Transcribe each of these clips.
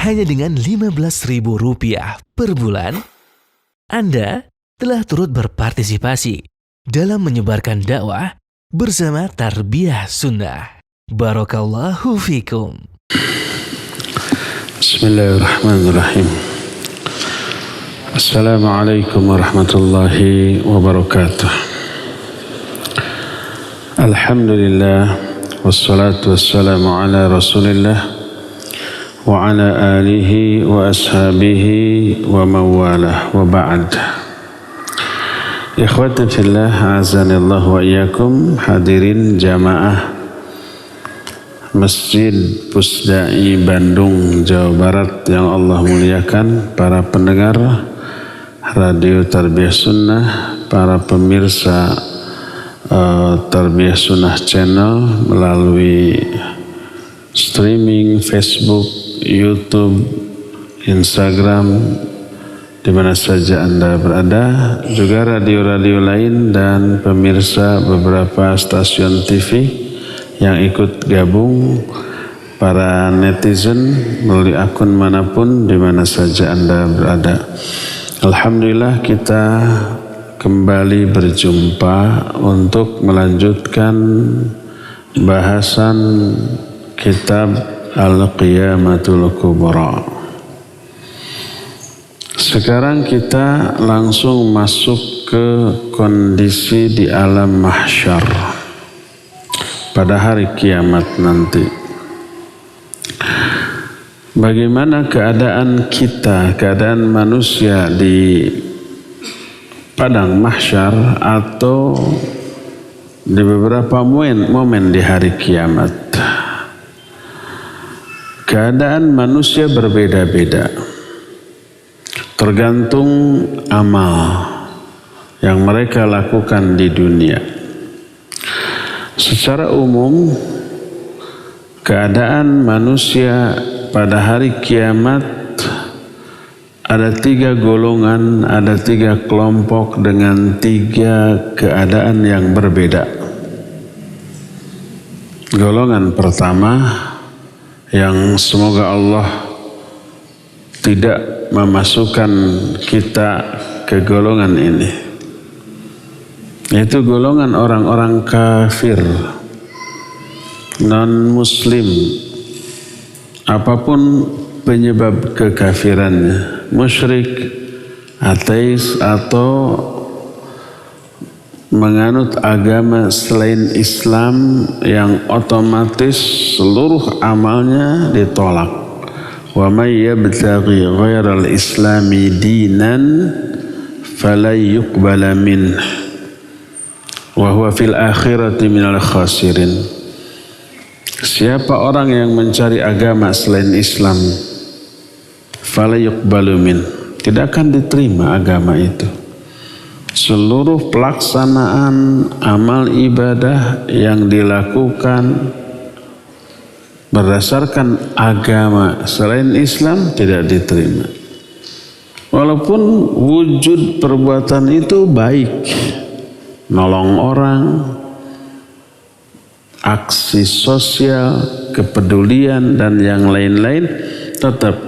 hanya dengan Rp15.000 per bulan, Anda telah turut berpartisipasi dalam menyebarkan dakwah bersama Tarbiyah Sunnah. Barakallahu fikum. Bismillahirrahmanirrahim. Assalamualaikum warahmatullahi wabarakatuh. Alhamdulillah, wassalatu wassalamu ala rasulillah wa ala alihi wa ashabihi wa mawalah wa ba'd. Ikhwatan fillah, azanillahu wa iyyakum. Hadirin jamaah Masjid Pusdai Bandung, Jawa Barat yang Allah muliakan, para pendengar Radio Tarbiyah Sunnah, para pemirsa Tarbiyah Sunnah Channel melalui streaming Facebook, YouTube, Instagram, di mana saja Anda berada, juga radio-radio lain dan pemirsa beberapa stasiun TV yang ikut gabung, para netizen melalui akun manapun di mana saja Anda berada. Alhamdulillah, kita kembali berjumpa untuk melanjutkan bahasan kitab Al-Qiyamatul Kubra. Sekarang kita langsung masuk ke kondisi di alam mahsyar pada hari kiamat nanti. Bagaimana keadaan kita, keadaan manusia di padang mahsyar atau di beberapa momen di hari kiamat. Keadaan manusia berbeda-beda, tergantung amal yang mereka lakukan di dunia. Secara umum, keadaan manusia pada hari kiamat ada 3 golongan, ada 3 kelompok dengan 3 keadaan yang berbeda. Golongan pertama yang semoga Allah tidak memasukkan kita ke golongan ini, yaitu golongan orang-orang kafir, non-muslim, apapun penyebab kekafirannya, musyrik, ateis, atau menganut agama selain Islam yang otomatis seluruh amalnya ditolak. Wa may yabtaghi ghairal islami dinan fala yuqbala minhu wa huwa fil akhirati minal khasirin. Siapa orang yang mencari agama selain Islam, fala yuqbalu min, tidak akan diterima agama itu. Seluruh pelaksanaan amal ibadah yang dilakukan berdasarkan agama selain Islam tidak diterima. Walaupun wujud perbuatan itu baik, nolong orang, aksi sosial, kepedulian dan yang lain-lain, tetap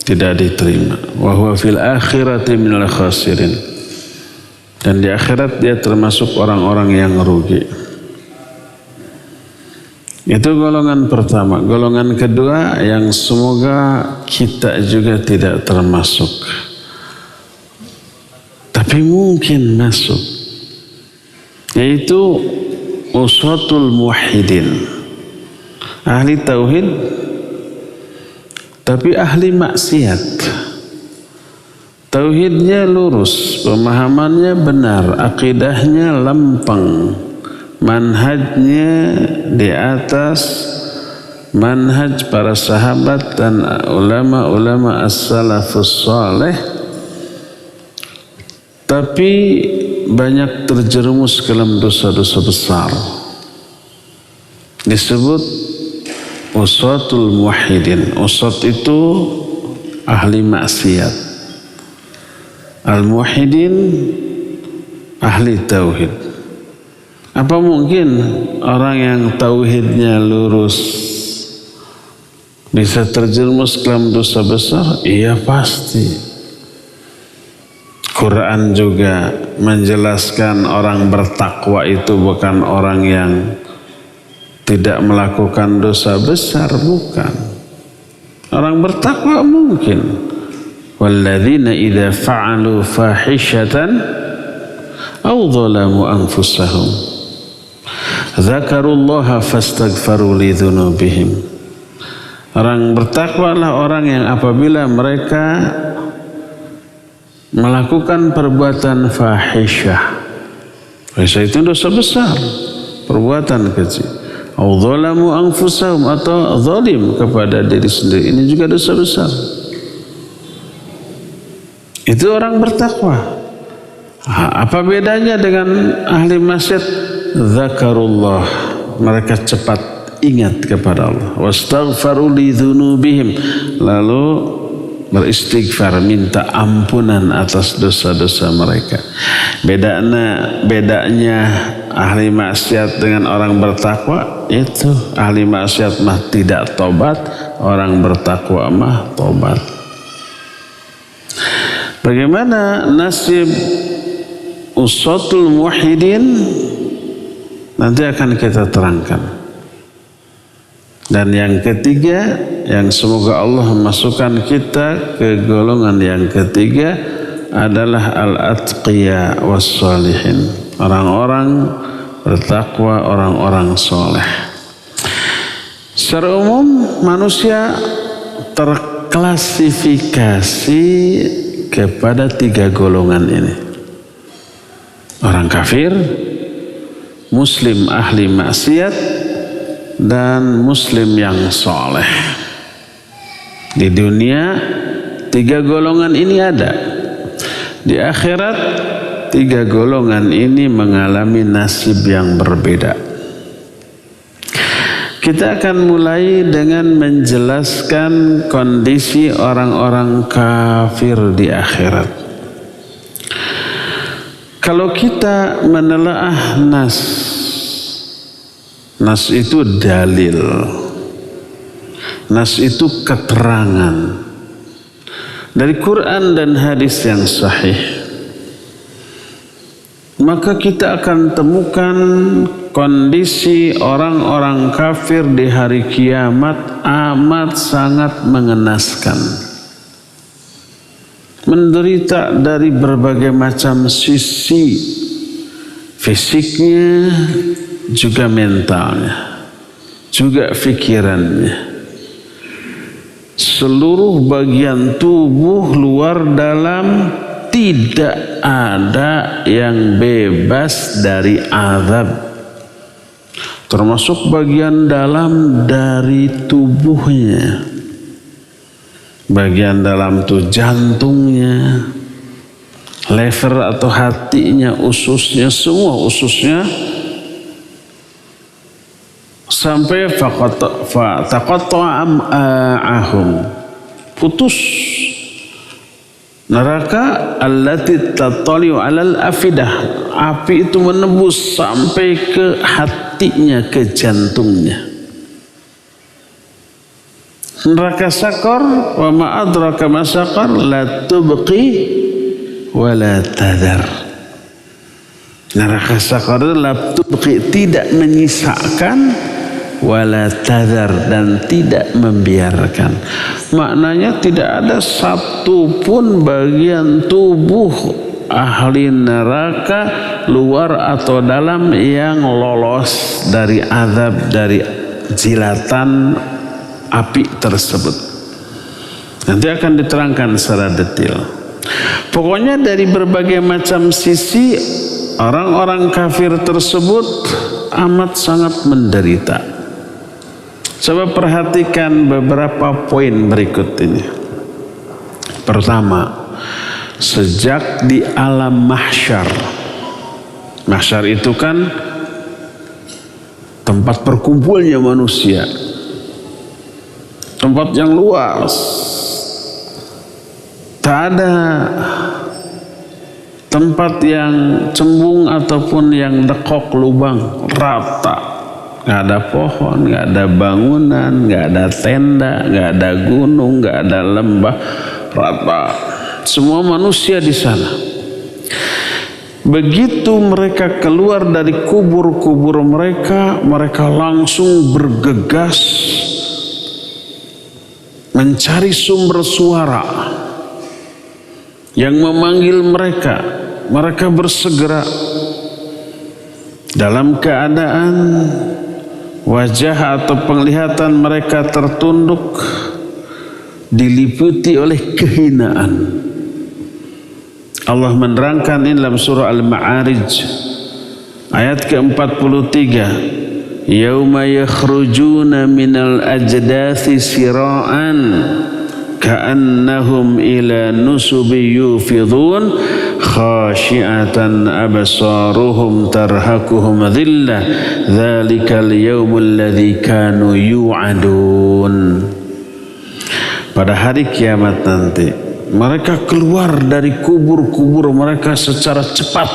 tidak diterima. Wa huwa fil akhirati minal khasirin. Dan di akhirat dia termasuk orang-orang yang rugi. Itu golongan pertama. Golongan kedua yang semoga kita juga tidak termasuk, tapi mungkin masuk, yaitu usatul muwahhidin, ahli tauhid tapi ahli maksiat. Tauhidnya lurus, pemahamannya benar, akidahnya lempeng, manhajnya di atas manhaj para sahabat dan ulama-ulama as-salafus saleh, tapi banyak terjerumus ke dalam dosa-dosa besar. Disebut usatul muwahhidin. Usat itu ahli maksiat. Al-muwahhidin ahli tauhid. Apa mungkin orang yang tauhidnya lurus Bisa terjerumus dalam dosa besar? Iya pasti. Quran juga menjelaskan orang bertakwa itu bukan orang yang tidak melakukan dosa besar, bukan. Orang bertakwa mungkin. Walladzina idza fa'alu fahishatan aw dhalamu anfusahum dzakarullaha fastaghfaru lidzunubihim. Orang bertakwa adalah orang yang apabila mereka melakukan perbuatan fahisyah. Fahisyah itu dosa besar, perbuatan kecil. Au dzalamu anfusahum, atau zalim kepada diri sendiri. Ini juga dosa besar. Itu orang bertakwa. Apa bedanya dengan ahli maksiat? Zakarullah, mereka cepat ingat kepada Allah. Wastaghfaru lidzunubihim, lalu beristighfar, minta ampunan atas dosa-dosa mereka. Bedanya ahli maksiat dengan orang bertakwa itu, ahli maksiat mah tidak tobat, orang bertakwa mah tobat. Bagaimana nasib usatul muwahhidin nanti akan kita terangkan. Dan yang ketiga, yang semoga Allah memasukkan kita ke golongan yang ketiga adalah al-atqiya was-salihin. Orang-orang bertakwa, orang-orang soleh. Secara umum manusia terklasifikasi kepada tiga golongan ini. Orang kafir, muslim ahli maksiat, dan muslim yang soleh. Di dunia tiga golongan ini ada. Di akhirat tiga golongan ini mengalami nasib yang berbeda. Kita akan mulai dengan menjelaskan kondisi orang-orang kafir di akhirat. Kalau kita menelaah nas itu dalil, nas itu keterangan dari Quran dan hadis yang sahih. Maka kita akan temukan kondisi orang-orang kafir di hari kiamat amat sangat mengenaskan. Menderita dari berbagai macam sisi, fisiknya, juga mentalnya, juga pikirannya. Seluruh bagian tubuh luar dalam tidak ada yang bebas dari azab, termasuk bagian dalam dari tubuhnya. Bagian dalam itu jantungnya, lever atau hatinya, ususnya, semua ususnya, sampai fataqatta'a am'a'ahum, putus. Neraka allati tattali'u 'alal afidah, api itu menembus sampai ke hatinya, ke jantungnya. Neraka sakar, wa ma adraka ma sakar, la tubqi wa la tadhar. Neraka sakar la tubqi, tidak menyisakan, wala tadhar, dan tidak membiarkan. Maknanya tidak ada satu pun bagian tubuh ahli neraka luar atau dalam yang lolos dari azab, dari jilatan api tersebut. Nanti akan diterangkan secara detail. Pokoknya dari berbagai macam sisi orang-orang kafir tersebut amat sangat menderita. Coba perhatikan beberapa poin berikut ini. Pertama, sejak di alam mahsyar. Mahsyar itu kan tempat berkumpulnya manusia, tempat yang luas, tak ada tempat yang cembung ataupun yang dekok lubang, rata. nggak ada pohon, nggak ada bangunan, nggak ada tenda, nggak ada gunung, nggak ada lembah, rata. Semua manusia di sana. Begitu mereka keluar dari kubur-kubur mereka, mereka langsung bergegas mencari sumber suara yang memanggil mereka. Mereka bersegera dalam keadaan wajah atau penglihatan mereka tertunduk, diliputi oleh kehinaan. Allah menerangkan ini dalam surah Al-Ma'arij ayat ke-43, yauma yakhrujuna minal ajdathi sira'an ka'annahum ila nusubi yufidun khashi'atan absaruhum tarhaquhum dhillah dzalikal yaumul ladzi kanu yu'adun. Pada hari kiamat nanti mereka keluar dari kubur-kubur mereka secara cepat,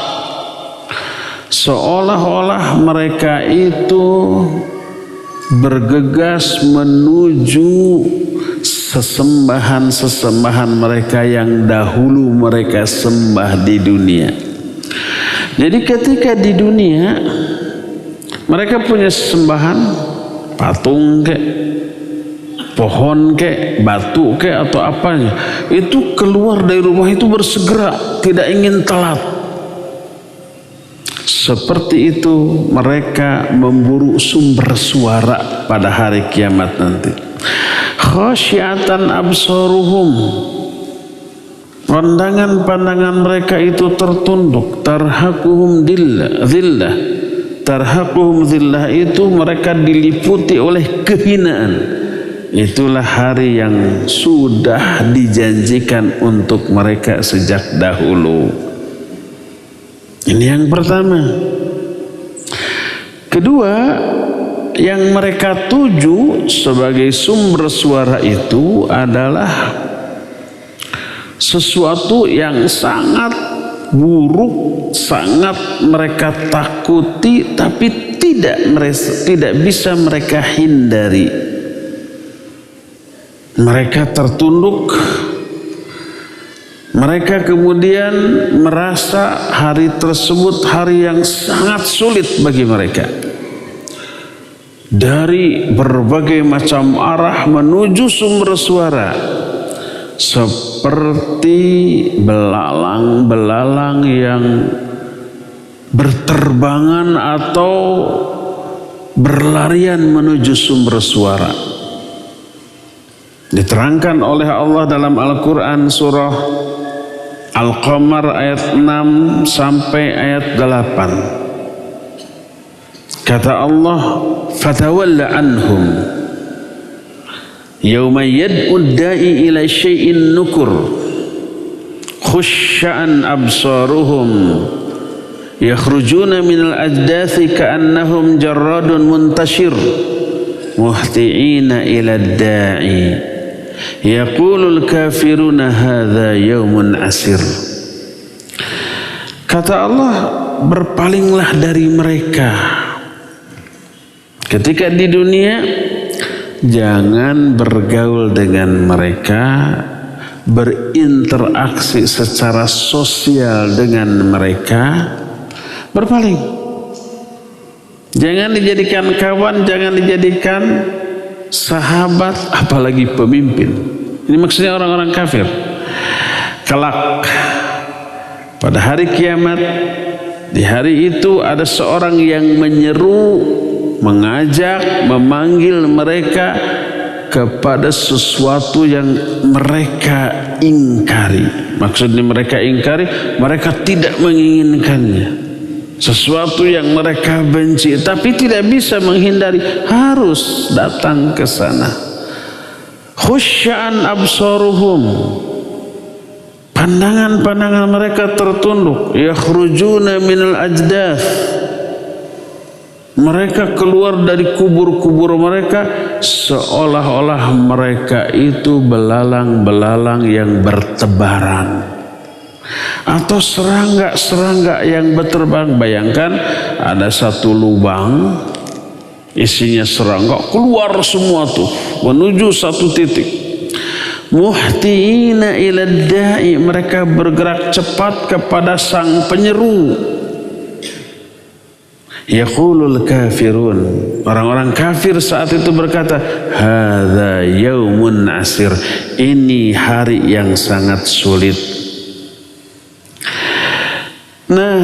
seolah-olah mereka itu bergegas menuju sesembahan-sesembahan mereka yang dahulu mereka sembah di dunia. Jadi ketika di dunia mereka punya sesembahan, patung kek, pohon kek, batu kek, atau apanya, itu keluar dari rumah itu bersegera, tidak ingin telat. Seperti itu mereka memburu sumber suara pada hari kiamat nanti. Khasyiatan absaruhum, pandangan-pandangan mereka itu tertunduk. Tarhaquhum dhillah, tarhaquhum dhillah itu mereka diliputi oleh kehinaan. Itulah hari yang sudah dijanjikan untuk mereka sejak dahulu. Ini yang pertama. Kedua, yang mereka tuju sebagai sumber suara itu adalah sesuatu yang sangat buruk, sangat mereka takuti, tapi tidak bisa mereka hindari. Mereka tertunduk, mereka kemudian merasa hari tersebut hari yang sangat sulit bagi mereka. Dari berbagai macam arah menuju sumber suara, seperti belalang-belalang yang berterbangan atau berlarian menuju sumber suara. Diterangkan oleh Allah dalam Al-Quran surah Al-Qamar ayat 6 sampai ayat 8. Kata Allah, fatawalla anhum yawma yad'u da'i ila syai'in nukur khusya'an absaruhum yakhrujuna minal ajdathi ka'annahum jarradun muntashir muhti'ina ila da'i yaqulul kafiruna hadha yawmun asir. Kata Allah, berpalinglah dari mereka. Ketika di dunia, jangan bergaul dengan mereka, berinteraksi secara sosial dengan mereka, berpaling. Jangan dijadikan kawan, jangan dijadikan sahabat, apalagi pemimpin. Ini maksudnya orang-orang kafir. Kelak pada hari kiamat, di hari itu ada seorang yang menyeru, mengajak, memanggil mereka kepada sesuatu yang mereka ingkari. Maksudnya mereka ingkari, mereka tidak menginginkannya. Sesuatu yang mereka benci, tapi tidak bisa menghindari, harus datang ke sana. Khusya'an absaruhum, pandangan-pandangan mereka tertunduk. Yakhrujuna minal ajdath, mereka keluar dari kubur-kubur mereka seolah-olah mereka itu belalang-belalang yang bertebaran atau serangga-serangga yang berterbang. Bayangkan ada satu lubang isinya serangga, keluar semua tuh menuju satu titik. Muhtiina ila da'i, mereka bergerak cepat kepada sang penyeru. Yaqulul kafirun, orang-orang kafir saat itu berkata, hadza yaumun asir, ini hari yang sangat sulit. Nah,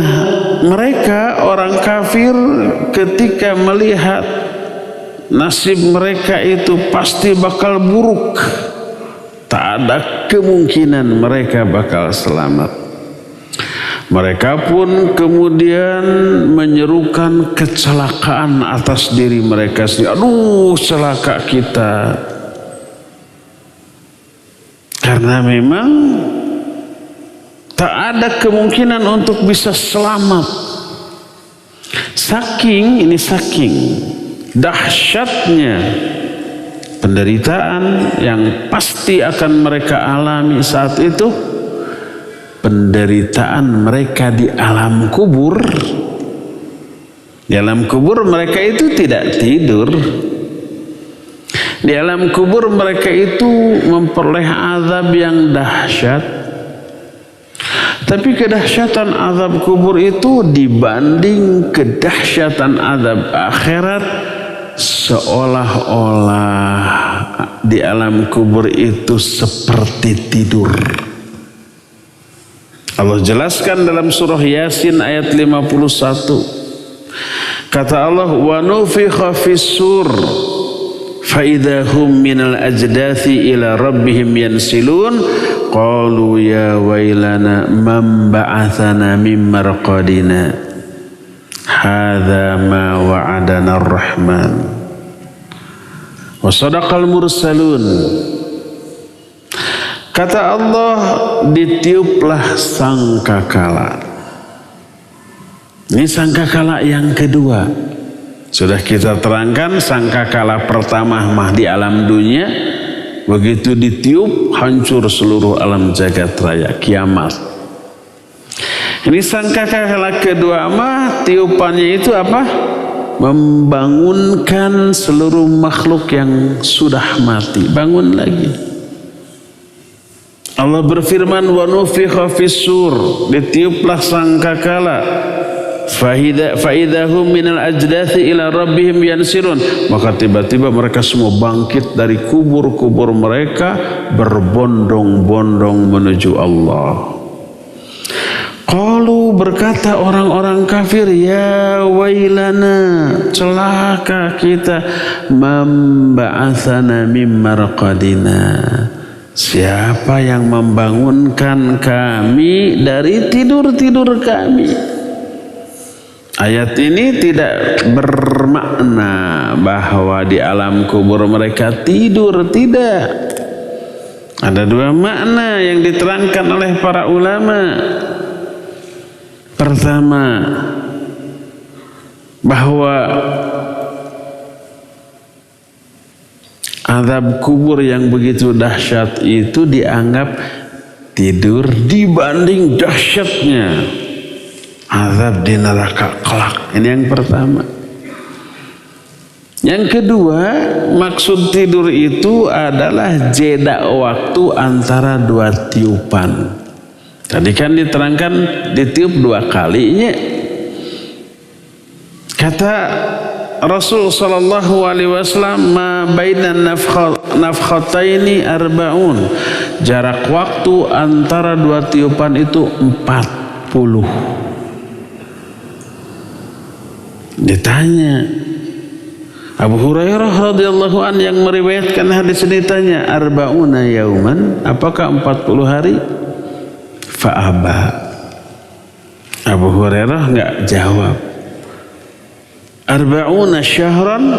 mereka orang kafir ketika melihat nasib mereka itu pasti bakal buruk, tak ada kemungkinan mereka bakal selamat. Mereka pun kemudian menyerukan kecelakaan atas diri mereka sendiri. Aduh, celaka kita. Karena memang tak ada kemungkinan untuk bisa selamat. Saking dahsyatnya penderitaan yang pasti akan mereka alami saat itu. Penderitaan mereka di alam kubur. Di alam kubur mereka itu tidak tidur. Di alam kubur mereka itu memperoleh azab yang dahsyat. Tapi kedahsyatan azab kubur itu dibanding kedahsyatan azab akhirat, seolah-olah di alam kubur itu seperti tidur. Allah jelaskan dalam surah Yasin ayat 51. Kata Allah, wa nufikha fis-sur fa idza hum minal ajdathi ila rabbihim yansilun qalu ya wailana man ba'athana min marqadina hadza ma wa'adana ar-rahman wa sadaqal mursalun. Kata Allah, ditiuplah sangkakala. Ini sangkakala yang kedua. Sudah kita terangkan sangkakala pertama mah di alam dunia. Begitu ditiup, hancur seluruh alam jagat raya, kiamat. Ini sangkakala kedua mah tiupannya itu apa? Membangunkan seluruh makhluk yang sudah mati. Bangun lagi. Allah berfirman, wa nufikha fis-sur, ditiuplah sangkakala, fa idza hum minal ajdathi ila rabbihim yansilun, maka tiba-tiba mereka semua bangkit dari kubur-kubur mereka berbondong-bondong menuju Allah. Qalu, berkata orang-orang kafir, ya wailana, celaka kita, man ba'athana mim marqadina, siapa yang membangunkan kami dari tidur-tidur kami? Ayat ini tidak bermakna bahwa di alam kubur mereka tidur, tidak. Ada dua makna yang diterangkan oleh para ulama. Pertama, bahwa azab kubur yang begitu dahsyat itu dianggap tidur dibanding dahsyatnya azab di neraka kelak. Ini yang pertama. Yang kedua, maksud tidur itu adalah jeda waktu antara dua tiupan. Tadi kan diterangkan ditiup dua kalinya. Kata Rasul sallallahu alaihi wasallam, ma bainan nafkhataini arba'un, jarak waktu antara dua tiupan itu 40. Ditanya Abu Hurairah radhiyallahu an yang meriwayatkan hadis ini, tanya, arba'una yauman, apakah 40 hari? Fa'aba. Abu Hurairah enggak jawab. Arba'una syahran,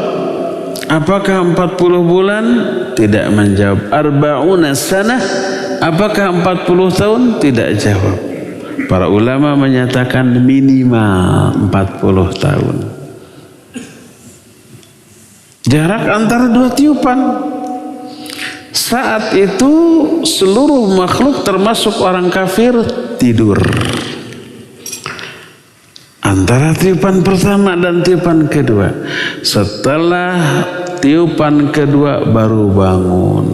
apakah 40 bulan? Tidak menjawab. Arba'una sanah, apakah 40 tahun? Tidak jawab. Para ulama menyatakan minimal 40 tahun. Jarak antara dua tiupan. Saat itu seluruh makhluk termasuk orang kafir tidur. antara tiupan pertama dan tiupan kedua. Setelah tiupan kedua baru bangun.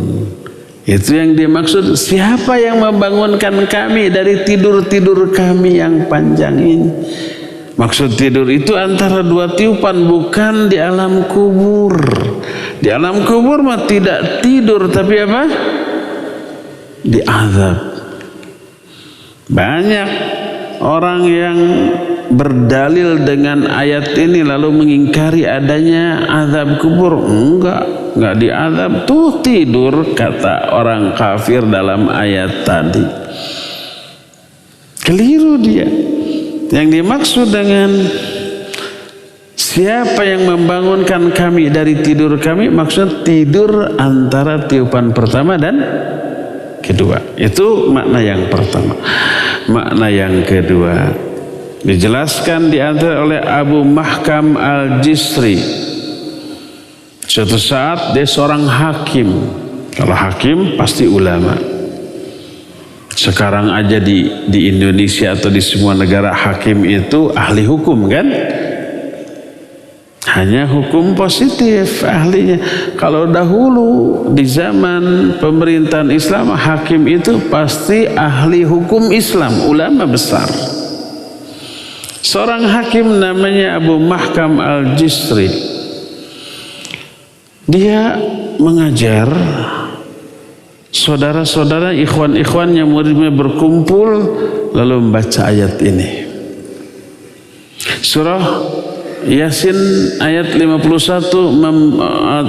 Itu yang dimaksud, siapa yang membangunkan kami dari tidur-tidur kami yang panjang ini. Maksud tidur itu antara dua tiupan, bukan di alam kubur. Di alam kubur mah tidak tidur, tapi apa? Diazab. Banyak orang yang berdalil dengan ayat ini lalu mengingkari adanya azab kubur. Enggak diazab, tuh tidur, kata orang kafir dalam ayat tadi. Keliru dia. Yang dimaksud dengan siapa yang membangunkan kami dari tidur kami, maksud tidur antara tiupan pertama dan kedua. Itu makna yang pertama. Makna yang kedua dijelaskan diantara oleh Abu Mahkam Al-Jisri. Suatu saat dia seorang hakim. Kalau hakim pasti ulama. Sekarang aja di Indonesia atau di semua negara hakim itu ahli hukum kan? Hanya hukum positif ahlinya. Kalau dahulu di zaman pemerintahan Islam, hakim itu pasti ahli hukum Islam, ulama besar. Seorang hakim namanya Abu Mahkam Al-Jisri. Dia mengajar saudara-saudara, ikhwan-ikhwannya, muridnya berkumpul lalu membaca ayat ini. Surah Yasin ayat 51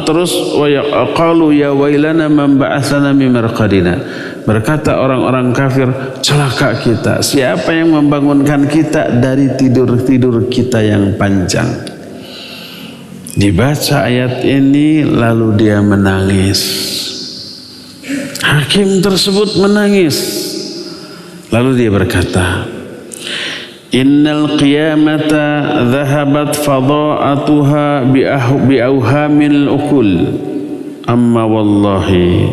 terus wa yaqalu ya wailana man ba'atsana min marqadina. Berkata orang-orang kafir, celaka kita, siapa yang membangunkan kita dari tidur-tidur kita yang panjang. Dibaca ayat ini lalu dia menangis. Hakim tersebut menangis. Lalu dia berkata, Innal qiyamata dhahabat fadha'atuha bi'auhamil ukul. Amma wallahi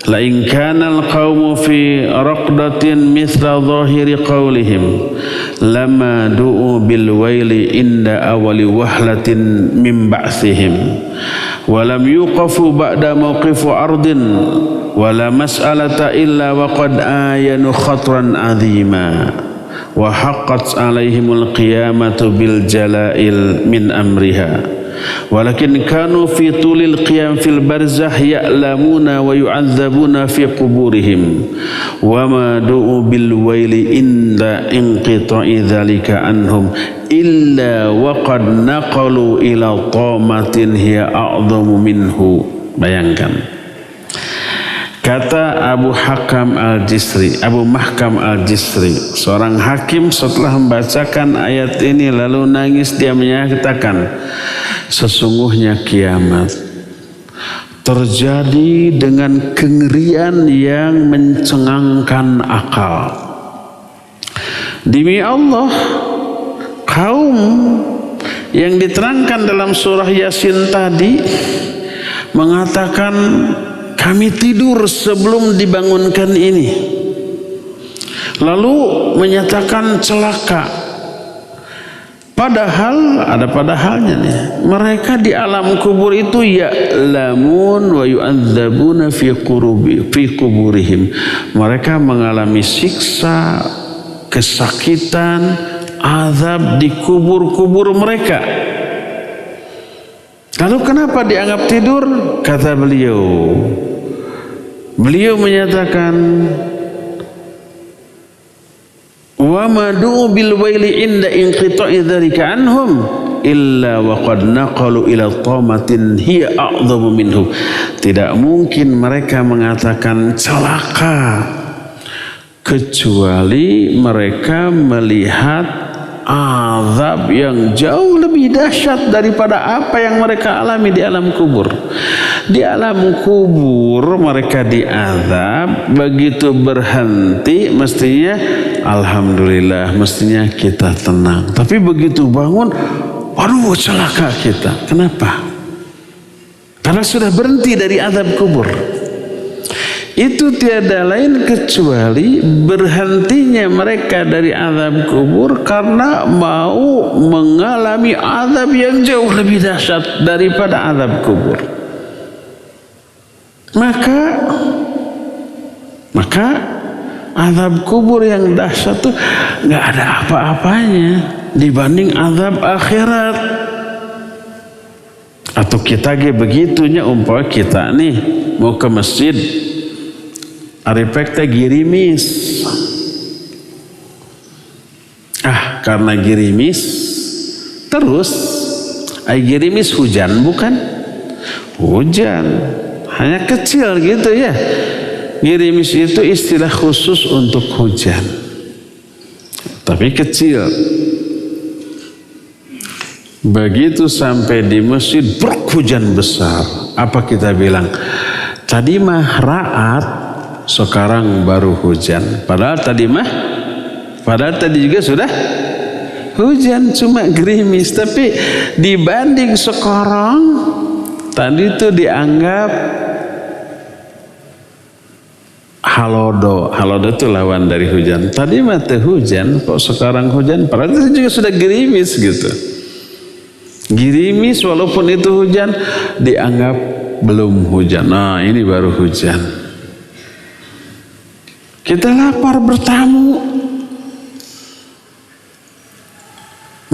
la in kana al-qawmu fi raqdatin mithla zahiri qawlihim lama du'u bil waili inda awali wahlatin min ba'thihim wa lam yuqafu ba'da mawqifu ardin wa la mas'alata illa wa qad ayanu khatran 'azima wa haqqat alaihimul qiyamatu bil jala'il min amriha walakin kanu fi tulil qiyam fil barzah ya'lamuna wa yu'adzabuna fi quburihim wa ma du'u bil waili inda inqita'i dzalika anhum illa wa qad naqalu ila tamatin hiya a'dhamu minhu. Bayangkan, kata Abu Mahkam Al-Jisri, seorang hakim, setelah membacakan ayat ini lalu nangis. Dia menyatakan, sesungguhnya kiamat terjadi dengan kengerian yang mencengangkan akal. Demi Allah, kaum yang diterangkan dalam surah Yasin tadi mengatakan kami tidur sebelum dibangunkan ini, lalu menyatakan celaka. Padahal ada padahalnya nih. Mereka di alam kubur itu ya'lamun wa yu'adzabuna fi kuburihim. Mereka mengalami siksa, kesakitan, azab di kubur-kubur mereka. Lalu kenapa dianggap tidur? Kata beliau menyatakan, wa madu bil waili inda inqita'i dzalika anhum illa wa qad naqalu ila tamatin hiya a'dhamu minhu. Tidak mungkin mereka mengatakan celaka kecuali mereka melihat azab yang jauh lebih dahsyat daripada apa yang mereka alami di alam kubur. Di alam kubur mereka diazab, begitu berhenti mestinya alhamdulillah, mestinya kita tenang. Tapi begitu bangun, waduh celaka kita. Kenapa? Karena sudah berhenti dari azab kubur. itu tiada lain kecuali berhentinya mereka dari azab kubur karena mau mengalami azab yang jauh lebih dahsyat daripada azab kubur. Maka azab kubur yang dahsyat itu nggak ada apa-apanya dibanding azab akhirat. Atau kita begitunya, umpama kita nih mau ke masjid, arepek teh girimis. Karena girimis terus, girimis hujan bukan? Hujan, hanya kecil gitu ya. Girimis itu istilah khusus untuk hujan, tapi kecil. Begitu sampai di masjid, hujan besar. Apa kita bilang? Tadi mah ra'at, sekarang baru hujan. Padahal tadi juga sudah hujan, cuma gerimis. Tapi dibanding sekarang, tadi itu dianggap halodo. Halodo itu lawan dari hujan. Tadi mah teh hujan, kok sekarang hujan? Padahal itu juga sudah gerimis gitu. Gerimis walaupun itu hujan dianggap belum hujan. Nah, ini baru hujan. Kita lapar bertamu,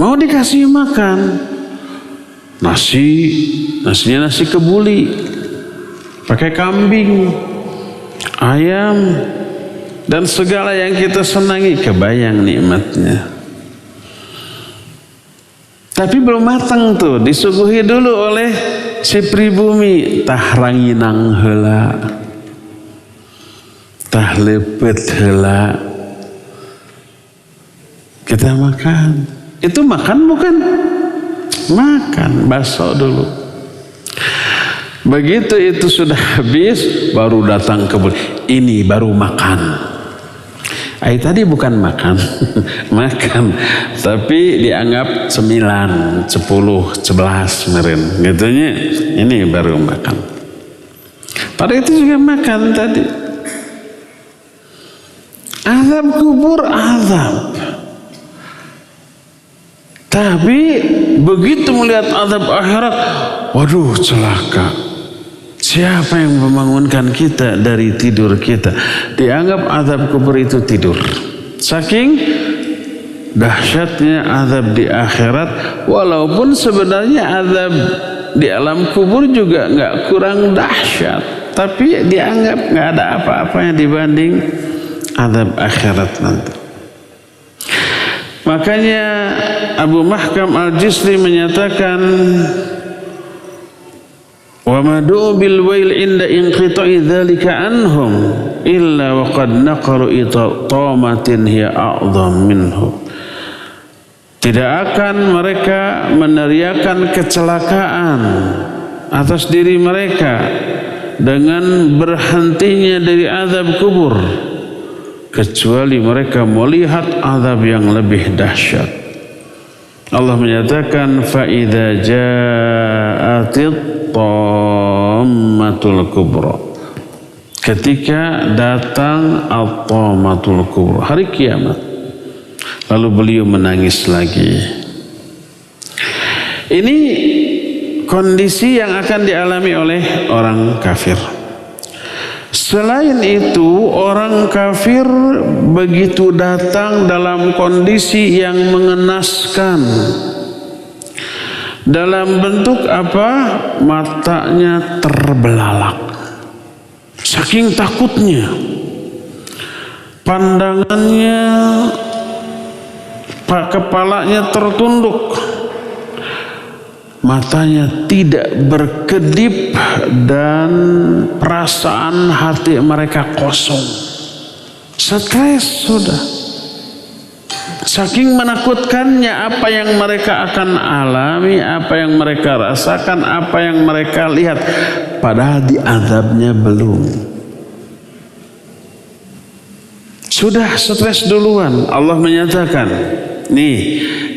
mau dikasih makan nasinya nasi kebuli, pakai kambing, ayam, dan segala yang kita senangi. Kebayang nikmatnya. Tapi belum matang tuh, disuguhi dulu oleh si pribumi. Tah ranginang heula, tah lepet heula, kita makan. Itu makan bukan? Makan bakso dulu. Begitu itu sudah habis, baru datang ke ini baru makan. Tadi bukan makan, makan, tapi dianggap 9, 10, 11 meren, gitunya. Ini baru makan. Pada itu juga makan tadi. Azab kubur azab. Tapi begitu melihat azab akhirat, waduh celaka. Siapa yang membangunkan kita dari tidur kita? Dianggap azab kubur itu tidur. Saking dahsyatnya azab di akhirat, walaupun sebenarnya azab di alam kubur juga nggak kurang dahsyat, tapi dianggap nggak ada apa-apanya dibanding azab akhirat nanti. Makanya Abu Mahkam Al-Jisri menyatakan, wa madu bil wail inda inqita'i dzalika anhum illa wa qad naqaru itamatin hiya a'dham minhu. Tidak akan mereka meneriakan kecelakaan atas diri mereka dengan berhentinya dari azab kubur, kecuali mereka melihat azab yang lebih dahsyat. Allah menyatakan fa idza ja'atit tammatul kubra, ketika datang at-tammatul kubra, hari kiamat, lalu beliau menangis lagi. Ini kondisi yang akan dialami oleh orang kafir. Selain itu, orang kafir begitu datang dalam kondisi yang mengenaskan. Dalam bentuk apa? Matanya terbelalak. Saking takutnya. Pandangannya, kepalanya tertunduk. Matanya tidak berkedip dan perasaan hati mereka kosong. Stres sudah. Saking menakutkannya apa yang mereka akan alami, apa yang mereka rasakan, apa yang mereka lihat. Padahal diazabnya belum. Sudah stres duluan. Allah menyatakan, nih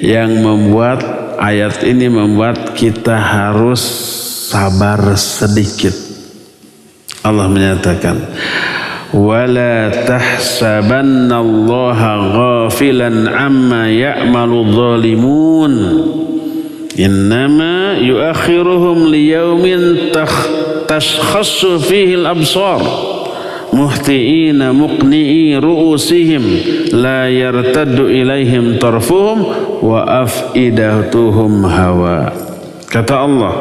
yang membuat ayat ini membuat kita harus sabar sedikit. Allah menyatakan, wala tahsabannallaha ghafilan amma ya'malu dhalimun innama yuakhiruhum liyaumin tashkhassu fihi al-absar muhti'ina muqni'i ru'usihim la yartaddu ilaihim tarfuhum wa af'idatuhum hawa. Kata Allah,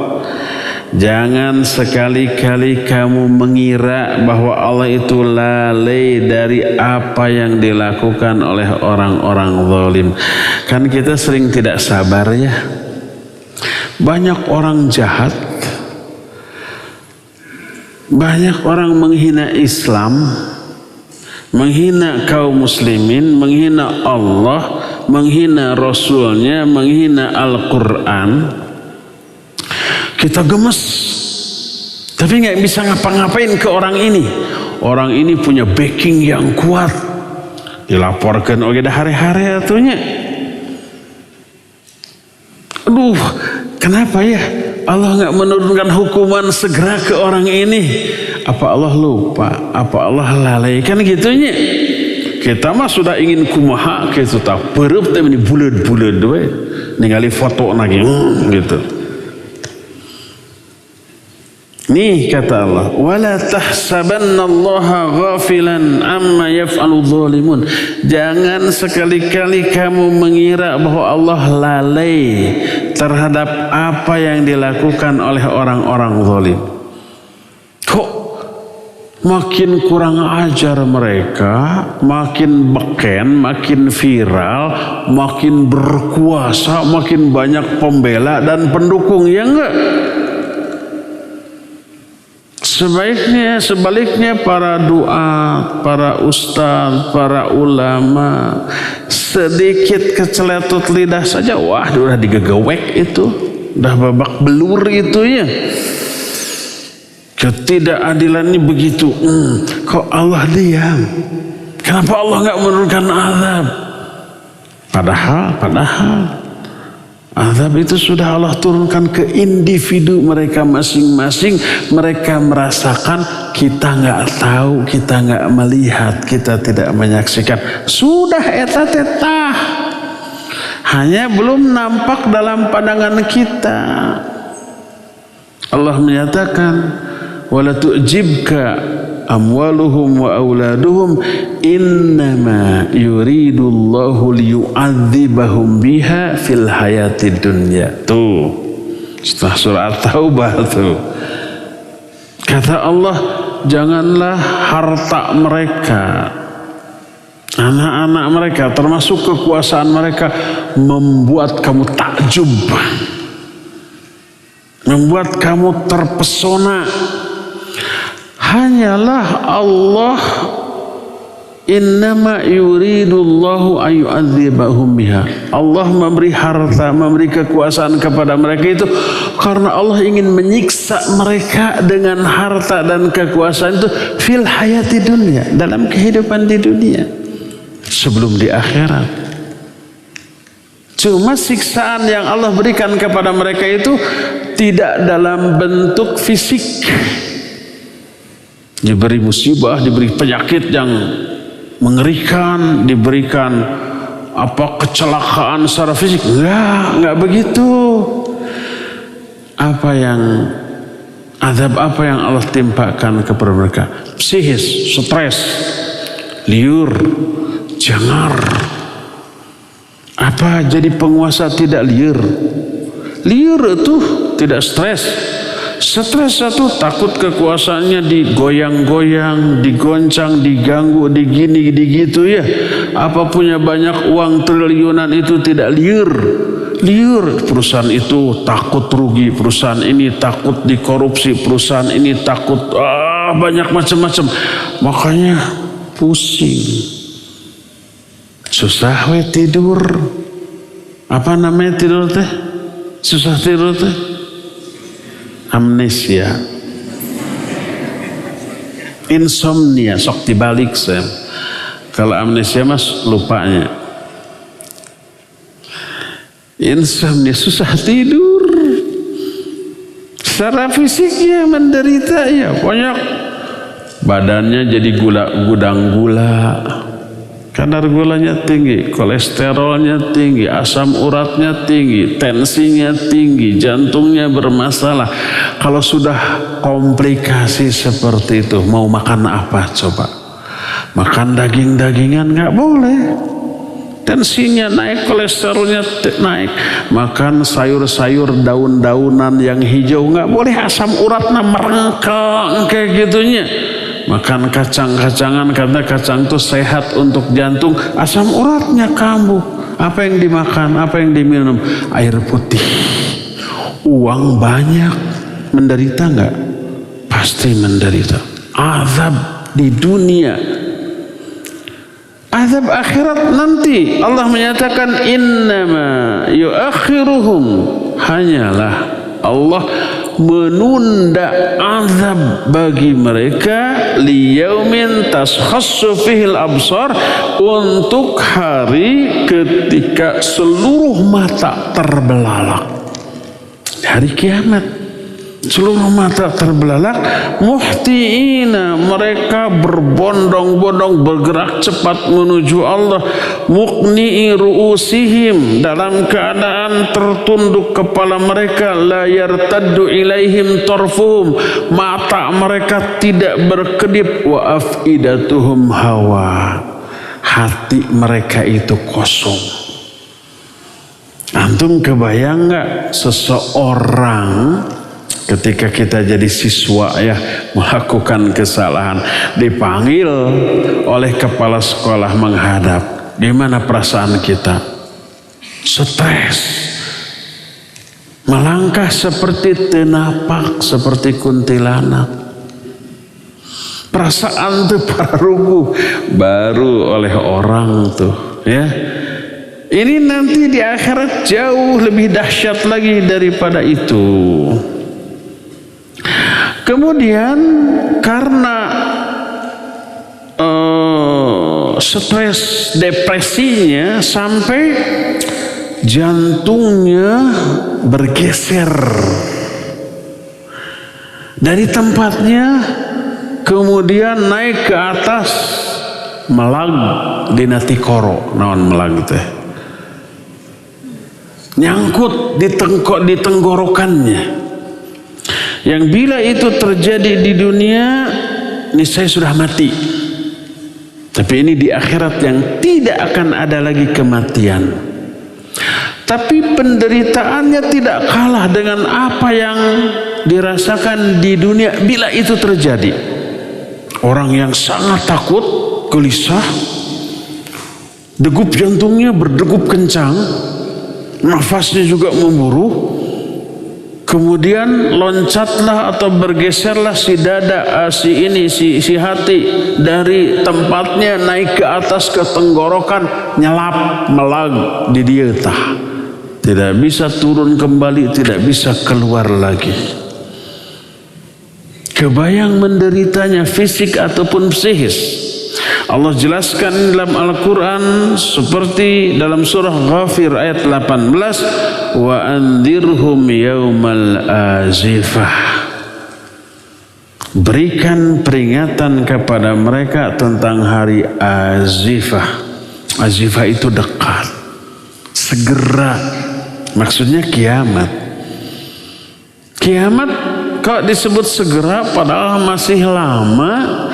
jangan sekali-kali kamu mengira bahwa Allah itu lalai dari apa yang dilakukan oleh orang-orang zalim. Kan kita sering tidak sabar ya. Banyak orang jahat, banyak orang menghina Islam, menghina kaum muslimin, menghina Allah, menghina Rasulnya, menghina Al-Quran. Kita gemes, tapi nggak bisa ngapa-ngapain ke orang ini. Orang ini punya backing yang kuat, dilaporkan oleh hari-hari atunya. Aduh, kenapa ya Allah nggak menurunkan hukuman segera ke orang ini? Apa Allah lupa? Apa Allah lalai? Kan gitunya. Kita mah sudah ingin kumaha, kita tak perut tapi ini bulat-bulat doy, ningali foto lagi gitu. Nih kata Allah, wala tahsabannallaha ghafilan amma yaf'alu dhalimun. Jangan sekali-kali kamu mengira bahwa Allah lalai terhadap apa yang dilakukan oleh orang-orang zalim. Kok makin kurang ajar mereka, makin beken, makin viral, makin berkuasa, makin banyak pembela dan pendukung, ya enggak? Sebaliknya para duat, para ustaz, para ulama sedikit keceletut lidah saja, wah udah digegewek itu, udah babak belur itu ya. Ketidakadilan ini begitu. Kok Allah diam? Kenapa Allah nggak menurunkan azab? Padahal azab itu sudah Allah turunkan ke individu mereka masing-masing. Mereka merasakan, kita nggak tahu, kita nggak melihat, kita tidak menyaksikan. Sudah eta tetah, hanya belum nampak dalam pandangan kita. Allah menyatakan, wala tu'jibka amwaluhum wa auladuhum innama yuridullahu liyu'adzibahum biha fil hayatid dunya. Tuh setelah surat Taubah tuh kata Allah, janganlah harta mereka, anak-anak mereka, termasuk kekuasaan mereka membuat kamu takjub, membuat kamu terpesona. Hanyalah Allah, innama yuridullahu ayyu'adzibahum biha. Allah memberi harta, memberi kekuasaan kepada mereka itu karena Allah ingin menyiksa mereka dengan harta dan kekuasaan itu fil hayati dunia, dalam kehidupan di dunia, sebelum di akhirat. Cuma siksaan yang Allah berikan kepada mereka itu tidak dalam bentuk fisik, diberi musibah, diberi penyakit yang mengerikan, diberikan kecelakaan secara fisik. Enggak begitu. Azab apa yang Allah timpakan kepada mereka? Psikis, stres, liur, jangar. Apa jadi penguasa tidak liur? Liur itu tidak stres. Stres satu, takut kekuasaannya digoyang-goyang, digoncang, diganggu, digini, digitu ya. Apa punya banyak uang triliunan itu tidak liur. Liur, perusahaan itu takut rugi, perusahaan ini takut dikorupsi, perusahaan ini takut banyak macam-macam. Makanya pusing, susah tidur. Apa namanya tidur teh? Susah tidur teh? Amnesia, insomnia, sok dibalik saya. Kalau amnesia mas lupanya. Insomnia, susah tidur. Secara fisiknya menderita ya, banyak badannya jadi gudang gula, kadar gulanya tinggi, kolesterolnya tinggi, asam uratnya tinggi, tensinya tinggi, jantungnya bermasalah. Kalau sudah komplikasi seperti itu, mau makan apa coba? Makan daging-dagingan nggak boleh, tensinya naik, kolesterolnya naik. Makan sayur-sayur daun-daunan yang hijau nggak boleh, asam uratnya merengkang kayak gitunya. Makan kacang-kacangan, karena kacang itu sehat untuk jantung, asam uratnya kambuh. Apa yang dimakan, apa yang diminum? Air putih. Uang banyak, menderita nggak? Pasti menderita. Azab di dunia, azab akhirat nanti. Allah menyatakan innama yuakhiruhum, hanyalah Allah menunda azab bagi mereka liyaumin taskhassu fihil absar, untuk hari ketika seluruh mata terbelalak. Hari kiamat seluruh mata terbelalak. Muhtiina, mereka berbondong-bondong bergerak cepat menuju Allah. Muqni'i ru'usihim, dalam keadaan tertunduk kepala mereka. La yartaddu ilaihim tarfuhum, mata mereka tidak berkedip. Wa afidatuhum hawa, hati mereka itu kosong. Antum kebayang nggak seseorang ketika kita jadi siswa ya, melakukan kesalahan, dipanggil oleh kepala sekolah menghadap, gimana perasaan kita? Stres, melangkah seperti tenapak, seperti kuntilanak. Perasaan tuh parugu baru oleh orang tuh ya. Ini nanti di akhirat jauh lebih dahsyat lagi daripada itu. Kemudian karena stres depresinya sampai jantungnya bergeser dari tempatnya, kemudian naik ke atas, melag dina tikoro. Naon melag teh? Nyangkut di tenggorokannya. Yang bila itu terjadi di dunia, niscaya sudah mati. Tapi ini di akhirat yang tidak akan ada lagi kematian. Tapi penderitaannya tidak kalah dengan apa yang dirasakan di dunia bila itu terjadi. Orang yang sangat takut, gelisah, degup jantungnya berdegup kencang, nafasnya juga memburu. Kemudian loncatlah atau bergeserlah si dada, si hati dari tempatnya naik ke atas ke tenggorokan, nyelap melag di dia tah. Tidak bisa turun kembali, tidak bisa keluar lagi. Kebayang menderitanya fisik ataupun psikis. Allah jelaskan dalam Al-Quran seperti dalam surah Ghafir ayat 18, wa andirhum yaumal azifah, berikan peringatan kepada mereka tentang hari azifah. Azifah itu dekat, segera, maksudnya kiamat. Kiamat kok disebut segera padahal masih lama.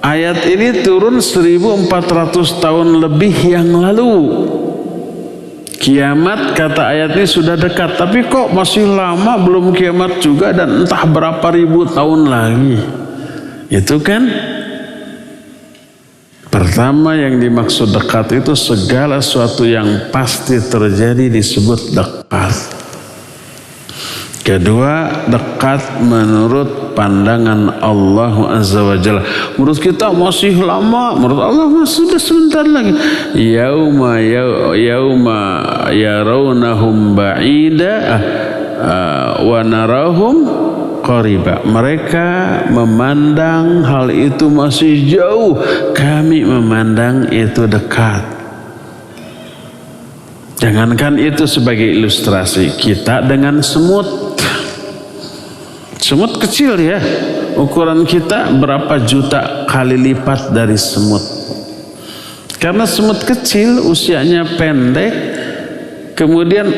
Ayat ini turun 1400 tahun lebih yang lalu. Kiamat kata ayat ini sudah dekat, tapi kok masih lama, belum kiamat juga, dan entah berapa ribu tahun lagi. Itu kan pertama yang dimaksud dekat itu segala sesuatu yang pasti terjadi disebut dekat. Kedua, dekat menurut pandangan Allah Azza wa Jalla. Menurut kita masih lama, menurut Allah masih sudah sebentar lagi. Yauma yarawnahum ba'ida wa narahum qariba. Mereka memandang hal itu masih jauh, kami memandang itu dekat. Jangankan itu sebagai ilustrasi, kita dengan semut kecil ya, ukuran kita berapa juta kali lipat dari semut. Karena semut kecil, usianya pendek, kemudian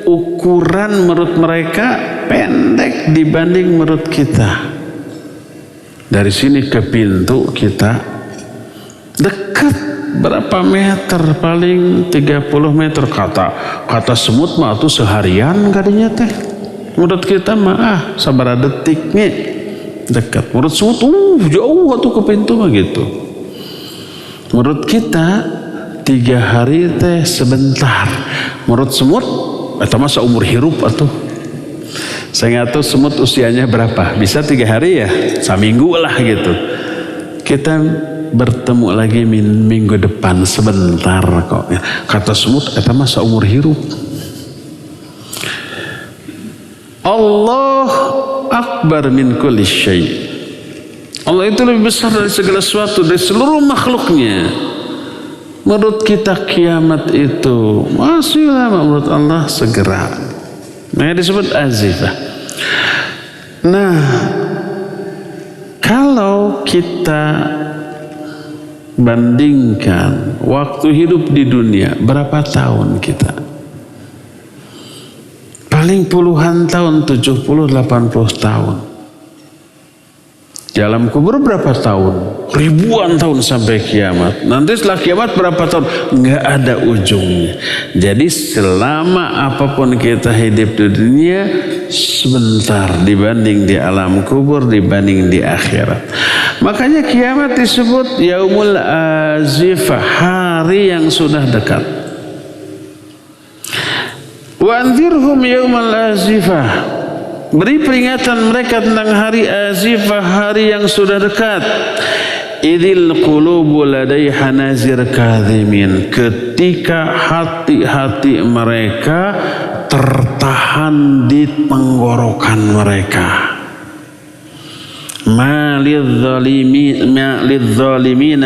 ukuran menurut mereka pendek dibanding menurut kita. Dari sini ke pintu kita dekat berapa meter, paling 30 meter. Kata semut mah tuh seharian kadinya teh. Menurut kita mah sabaraha detik nih dekat. Menurut semut jauh tuh ke pintu mah gitu. Menurut kita 3 hari teh sebentar. Menurut semut eta mah seumur hirup atuh. Saya nggak tahu semut usianya berapa. Bisa 3 hari ya, seminggu lah gitu. Kita bertemu lagi minggu depan sebentar kok. Kata semut eta mah seumur hirup. Allah akbar min kulli syai'. Allah itu lebih besar dari segala sesuatu, dari seluruh makhluknya. Menurut kita kiamat itu masih lama, menurut Allah segera. Nah, disebut azifah. Nah, kalau kita bandingkan waktu hidup di dunia, berapa tahun kita? Paling puluhan tahun, 70-80 tahun. Dalam kubur berapa tahun? Ribuan tahun sampai kiamat. Nanti setelah kiamat berapa tahun? Nggak ada ujungnya. Jadi selama apapun kita hidup di dunia, sebentar dibanding di alam kubur, dibanding di akhirat. Makanya kiamat disebut yaumul azifah, hari yang sudah dekat. Wa anzirhum yaumal azifah. Beri peringatan mereka tentang hari azifah, hari yang sudah dekat. Idil qulubu ladai hanazir kadhimin. Ketika hati-hati mereka tertahan di tenggorokan mereka. Ma lidzalimina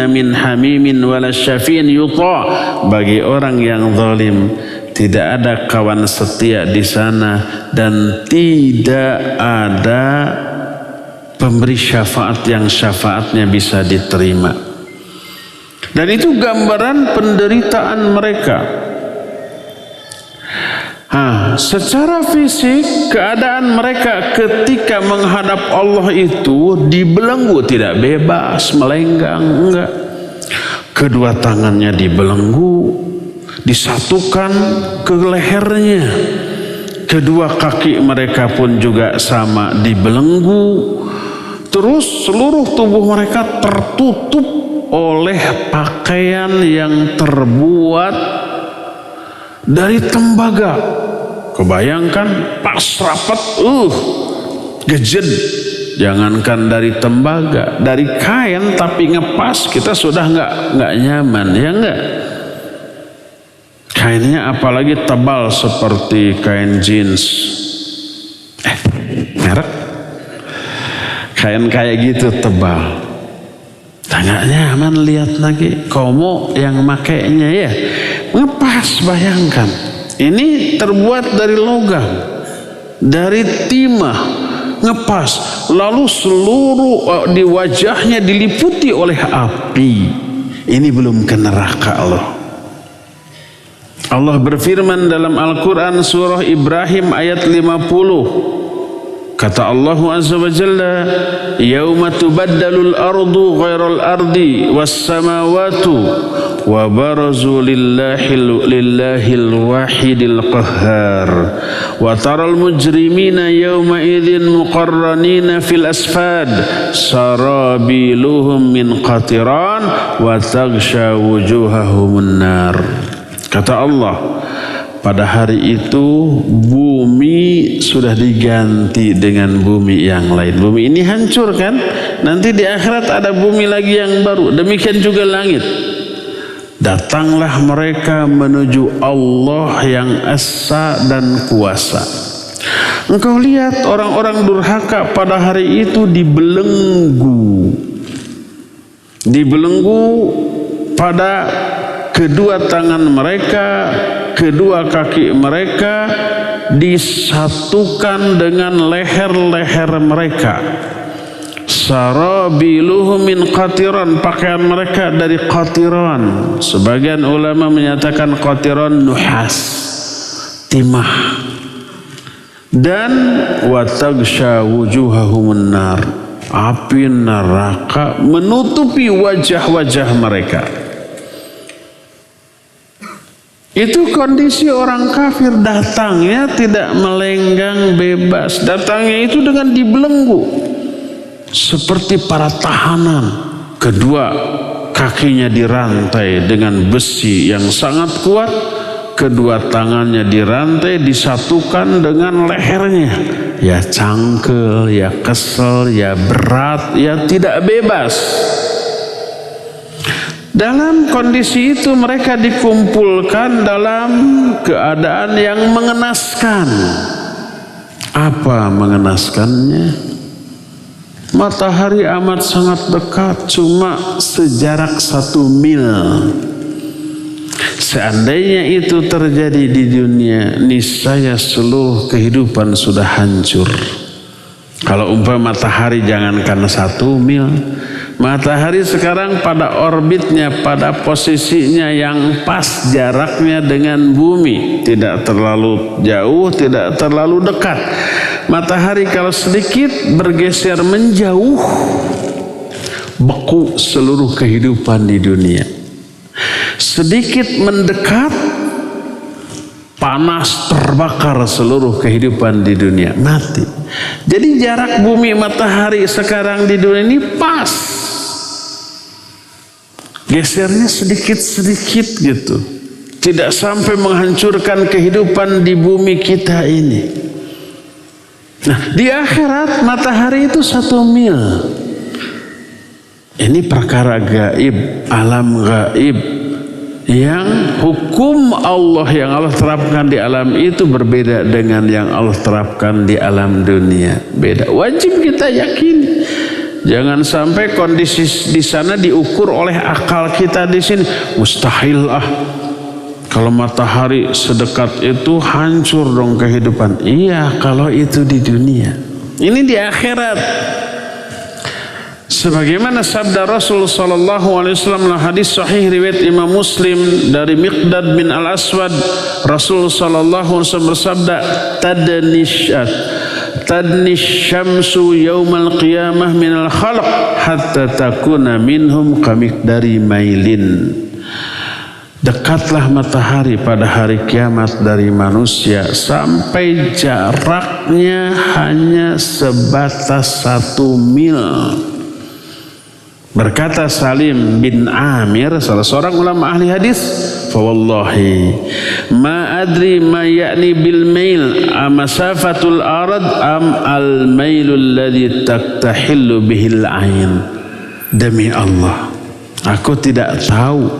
min hamimin wala syafi'in yuta. Bagi orang yang zalim tidak ada kawan setia di sana dan tidak ada pemberi syafaat yang syafaatnya bisa diterima. Dan itu gambaran penderitaan mereka. Secara fisik keadaan mereka ketika menghadap Allah itu dibelenggu, tidak bebas melenggang, enggak. Kedua tangannya dibelenggu, disatukan ke lehernya. Kedua kaki mereka pun juga sama dibelenggu. Terus seluruh tubuh mereka tertutup oleh pakaian yang terbuat dari tembaga. Kebayangkan pas rapat, gejed. Jangankan dari tembaga, dari kain tapi ngepas kita sudah nggak nyaman, ya nggak? Kainnya apalagi tebal seperti kain jeans. Merek kain kayak gitu tebal. Nggak nyaman lihat lagi. Komo yang makainya ya ngepas, bayangkan. Ini terbuat dari logam, dari timah, ngepas. Lalu seluruh di wajahnya diliputi oleh api. Ini belum ke neraka Allah. Allah berfirman dalam Al-Quran surah Ibrahim ayat 50. Kata Allah Azza wa Jalla, "Yauma tubaddalul ardu ghairal ardi was samawatu wa barazu lillahil wahidil qahhar wa taral mujrimina yawma idzin muqarranina fil asfad sarabiluhum min qatiran wa taghsha wujuhahumun nar." Kata Allah, pada hari itu bumi sudah diganti dengan bumi yang lain. Bumi ini hancur kan? Nanti di akhirat ada bumi lagi yang baru. Demikian juga langit. Datanglah mereka menuju Allah yang esa dan kuasa. Engkau lihat orang-orang durhaka pada hari itu dibelenggu. Dibelenggu pada kedua tangan mereka, kedua kaki mereka, disatukan dengan leher-leher mereka. Sarabiluhum min qatiran, pakaian mereka dari qatiran. Sebagian ulama menyatakan qatiran nuhas, timah. Dan watagsha wujuhahumun nar, api neraka menutupi wajah-wajah mereka. Itu kondisi orang kafir, datangnya tidak melenggang bebas, datangnya itu dengan dibelenggu seperti para tahanan. Kedua kakinya dirantai dengan besi yang sangat kuat, kedua tangannya dirantai disatukan dengan lehernya. Ya cangkel, ya kesel, ya berat, ya tidak bebas. Dalam kondisi itu mereka dikumpulkan dalam keadaan yang mengenaskan. Apa mengenaskannya? Matahari amat sangat dekat, cuma sejarak 1 mil. Seandainya itu terjadi di dunia, niscaya seluruh kehidupan sudah hancur. Kalau umpama matahari jangankan 1 mil, matahari sekarang pada orbitnya, pada posisinya yang pas jaraknya dengan bumi, tidak terlalu jauh, tidak terlalu dekat. Matahari kalau sedikit bergeser menjauh, beku seluruh kehidupan di dunia. Sedikit mendekat, panas, terbakar seluruh kehidupan di dunia, mati. Jadi jarak bumi matahari sekarang di dunia ini pas, gesernya sedikit-sedikit gitu, tidak sampai menghancurkan kehidupan di bumi kita ini. Nah, di akhirat matahari itu 1 mil. Ini perkara gaib, alam gaib, yang hukum Allah yang Allah terapkan di alam itu berbeda dengan yang Allah terapkan di alam dunia. Beda. Wajib kita yakin. Jangan sampai kondisi di sana diukur oleh akal kita di sini. Mustahil kalau matahari sedekat itu hancur dong kehidupan. Iya, kalau itu di dunia. Ini di akhirat. Sebagaimana sabda Rasul sallallahu alaihi wasallam dalam hadis sahih riwayat Imam Muslim dari Miqdad bin Al-Aswad, Rasul sallallahu alaihi wasallam bersabda, tadnish syamsu yaumal qiyamah minal khalq hatta takuna minhum kamiqdari mailin. Dekatlah matahari pada hari kiamat dari manusia sampai jaraknya hanya sebatas 1 mil. Berkata Salim bin Amir, salah seorang ulama ahli hadis, fa wallahi ma adri ma ya'ni bil mail amasafatul arad am al mailul ladzi taktahillu bihil ain. Demi Allah, aku tidak tahu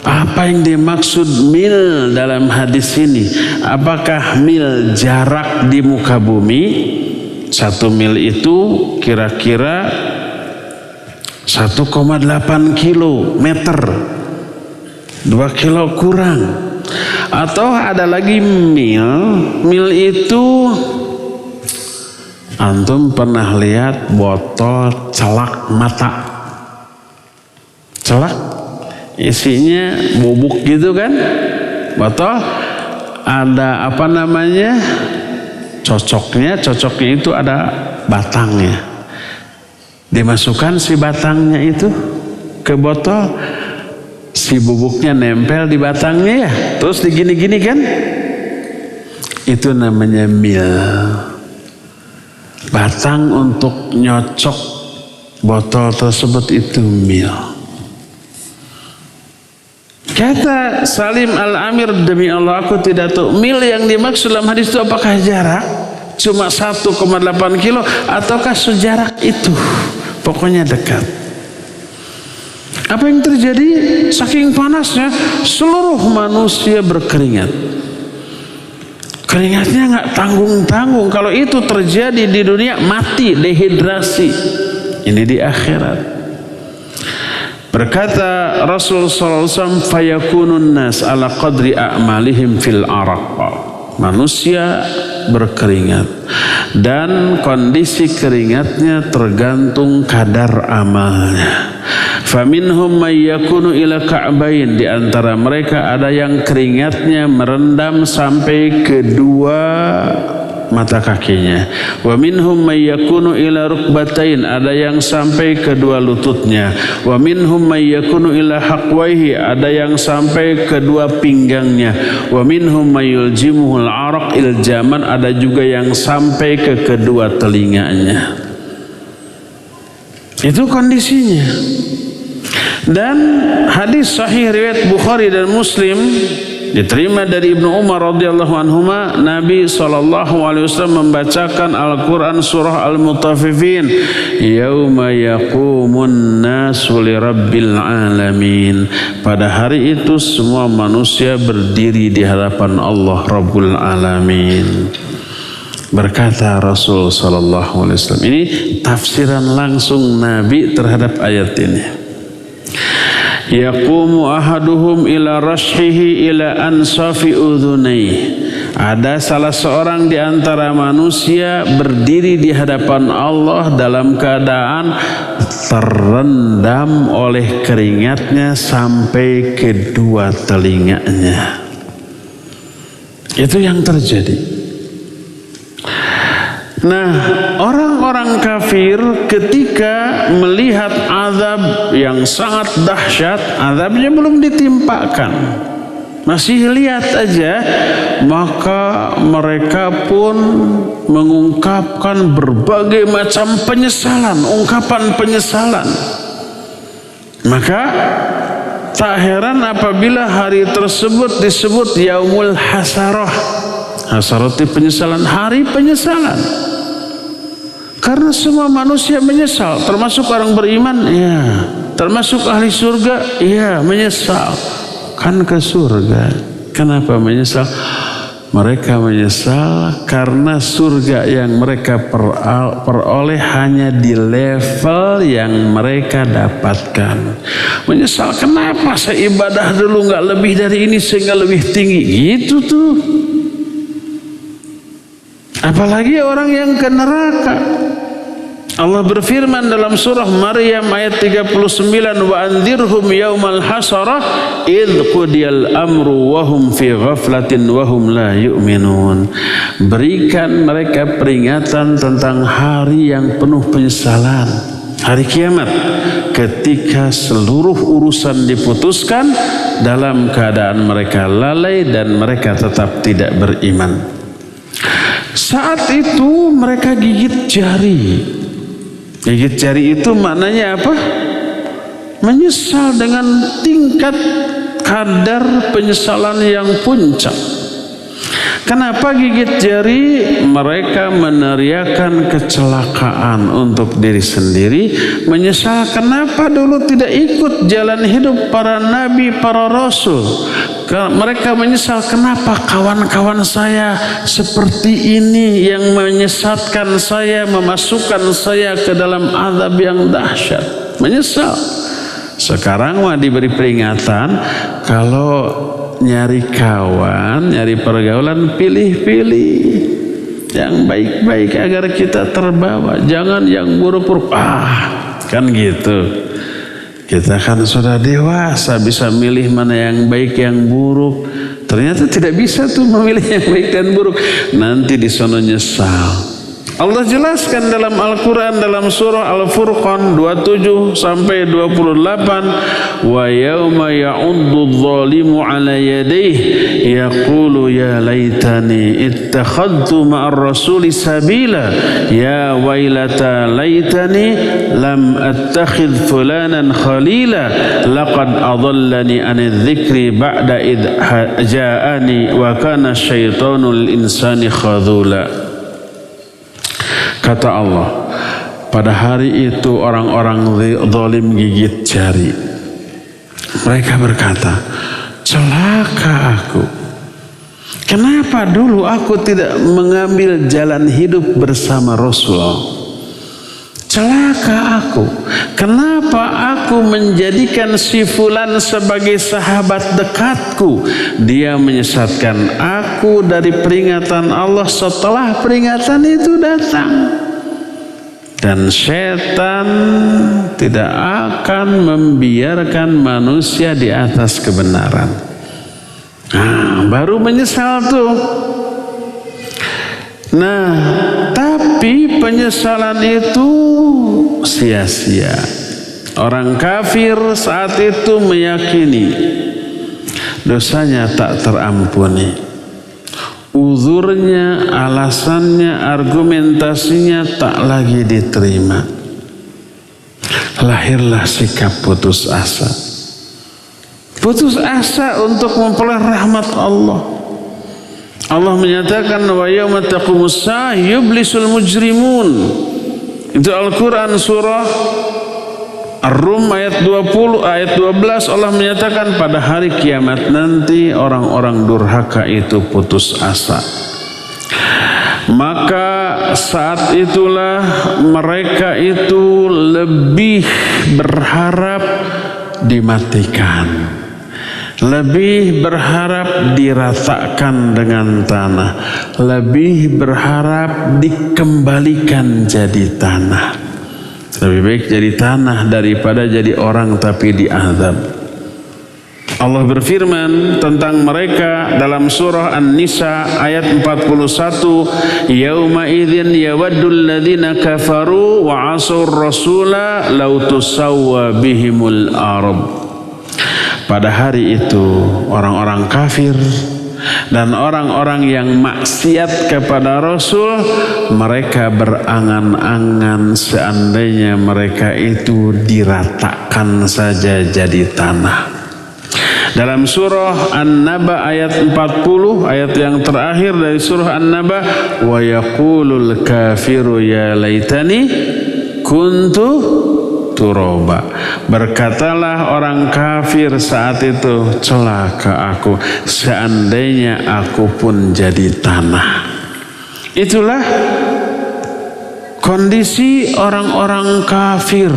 apa yang dimaksud mil dalam hadis ini. Apakah mil jarak di muka bumi? 1 mil itu kira-kira 1,8 kilometer, 2 kilo kurang. Atau ada lagi mil itu, antum pernah lihat botol celak mata? Celak isinya bubuk gitu kan, botol ada apa namanya, cocoknya itu ada batangnya. Dimasukkan si batangnya itu ke botol, si bubuknya nempel di batangnya ya, terus digini-gini kan, itu namanya mil. Batang untuk nyocok botol tersebut itu mil. Kata Salim Al-Amir, demi Allah aku tidak tahu mil yang dimaksud dalam hadis itu apakah jarak cuma 1,8 kilo ataukah sejarak itu, pokoknya dekat. Apa yang terjadi? Saking panasnya seluruh manusia berkeringat. Keringatnya nggak tanggung-tanggung. Kalau itu terjadi di dunia, mati, dehidrasi. Ini di akhirat. Berkata Rasul sallallahu alaihi wasallam, fayakunun nas ala qadri a'malihim fil araq. Manusia berkeringat. dan kondisi keringatnya tergantung kadar amalnya. Faminhum may yakunu ila ka'bain, di antara mereka ada yang keringatnya merendam sampai kedua mata kakinya. Wa minhum may yakunu ila rukbatain, ada yang sampai kedua lututnya. Wa minhum may yakunu ila haqwaihi, ada yang sampai kedua pinggangnya. Wa minhum may yuljimuhul araq iljaman, ada juga yang sampai ke kedua telinganya. Itu kondisinya. Dan hadis sahih riwayat Bukhari dan Muslim diterima dari Ibnu Umar radhiyallahu anhuma, Nabi SAW membacakan Al-Quran surah Al-Mutaffifin, yauma yaqumun nasu li rabbil alamin, pada hari itu semua manusia berdiri di hadapan Allah Rabbul Alamin. Berkata Rasul SAW, ini tafsiran langsung Nabi terhadap ayat ini. Yaqumu ahaduhum ila rashihi ila ansafi udhunai, ada salah seorang di antara manusia berdiri di hadapan Allah dalam keadaan terendam oleh keringatnya sampai kedua telinganya. Itu yang terjadi. Nah, orang-orang kafir ketika melihat azab yang sangat dahsyat, azabnya belum ditimpakan, masih lihat aja, maka mereka pun mengungkapkan berbagai macam penyesalan, ungkapan penyesalan. Maka tak heran apabila hari tersebut disebut Yaumul Hasarah. Hasarah itu penyesalan, hari penyesalan. Karena semua manusia menyesal, termasuk orang beriman, ya, termasuk ahli surga, ya, menyesal. Kan ke surga. Kenapa menyesal? Mereka menyesal karena surga yang mereka peroleh hanya di level yang mereka dapatkan. Menyesal, kenapa saya ibadah dulu nggak lebih dari ini sehingga lebih tinggi? Gitu tuh. Apalagi orang yang ke neraka. Allah berfirman dalam surah Maryam ayat 39, wa anzirhum yaumal hasarah idh qudiyal amru wa hum fi ghaflatin wa hum la yu'minun. Berikan mereka peringatan tentang hari yang penuh penyesalan, hari kiamat, ketika seluruh urusan diputuskan dalam keadaan mereka lalai dan mereka tetap tidak beriman. Saat itu mereka gigit jari. Gigit jari itu maknanya apa? Menyesal dengan tingkat kadar penyesalan yang puncak. Kenapa gigit jari? Mereka meneriakan kecelakaan untuk diri sendiri, menyesal kenapa dulu tidak ikut jalan hidup para nabi, para rasul. Mereka menyesal kenapa kawan-kawan saya seperti ini yang menyesatkan saya, memasukkan saya ke dalam azab yang dahsyat. Menyesal. Sekarang mah diberi peringatan, kalau nyari kawan, nyari pergaulan, pilih-pilih yang baik-baik agar kita terbawa, jangan yang buruk-buruk. Kan gitu. Kita kan sudah dewasa, bisa milih mana yang baik yang buruk. Ternyata tidak bisa tuh memilih yang baik dan buruk. Nanti di sana nyesal. Allah jelaskan dalam Al-Quran dalam surah Al-Furqan 27 sampai 28, wa yauma ya'uddu adh-dhalimu 'ala yadayhi yaqulu ya laitani ittakhadtu ma'ar rasuli sabila ya wailata laitani lam attakhidh fulanan khalila laqad adallani 'anil dhikri ba'da id ja'ani wa kana syaitanu lil insani khadhula. Kata Allah, pada hari itu orang-orang zalim gigit jari. Mereka berkata, celaka aku. Kenapa dulu aku tidak mengambil jalan hidup bersama Rasulullah? celaka aku. Kenapa aku menjadikan si fulan sebagai sahabat dekatku? Dia menyesatkan aku dari peringatan Allah setelah peringatan itu datang. Dan setan tidak akan membiarkan manusia di atas kebenaran. Nah, baru menyesal tuh. Nah, tapi penyesalan itu sia-sia. Orang kafir saat itu meyakini dosanya tak terampuni. Uzurnya, alasannya, argumentasinya tak lagi diterima. Lahirlah sikap putus asa. Putus asa untuk memperoleh rahmat Allah. Allah menyatakan wa yauma taqumus sa'a yublisul mujrimun. Itu Al-Quran surah Ar-Rum ayat 20 ayat 12. Allah menyatakan pada hari kiamat nanti orang-orang durhaka itu putus asa. Maka saat itulah mereka itu lebih berharap dimatikan, lebih berharap diratakan dengan tanah, lebih berharap dikembalikan jadi tanah. Lebih baik jadi tanah daripada jadi orang tapi diazab. Allah berfirman tentang mereka dalam surah An-Nisa ayat 41, yauma idzin yawaddul ladzina kafaru wa 'asawur rasula law tusawwa bihimul ardh. Pada hari itu orang-orang kafir dan orang-orang yang maksiat kepada Rasul, mereka berangan-angan seandainya mereka itu diratakan saja jadi tanah. Dalam surah An-Naba ayat 40, ayat yang terakhir dari surah An-Naba, wa yaqulul kafiru ya laitani kuntu turaba. Berkatalah orang kafir saat itu, celaka aku, seandainya aku pun jadi tanah. Itulah kondisi orang-orang kafir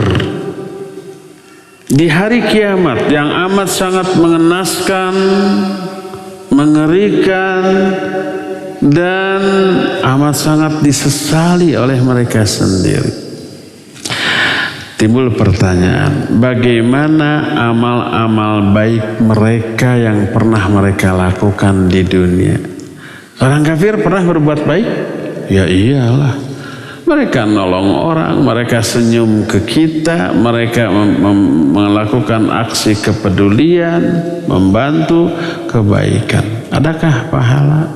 di hari kiamat yang amat sangat mengenaskan, mengerikan, dan amat sangat disesali oleh mereka sendiri. Timbul pertanyaan, bagaimana amal-amal baik mereka yang pernah mereka lakukan di dunia? Orang kafir pernah berbuat baik? Ya iyalah. Mereka nolong orang, mereka senyum ke kita, mereka melakukan aksi kepedulian, membantu kebaikan. Adakah pahala?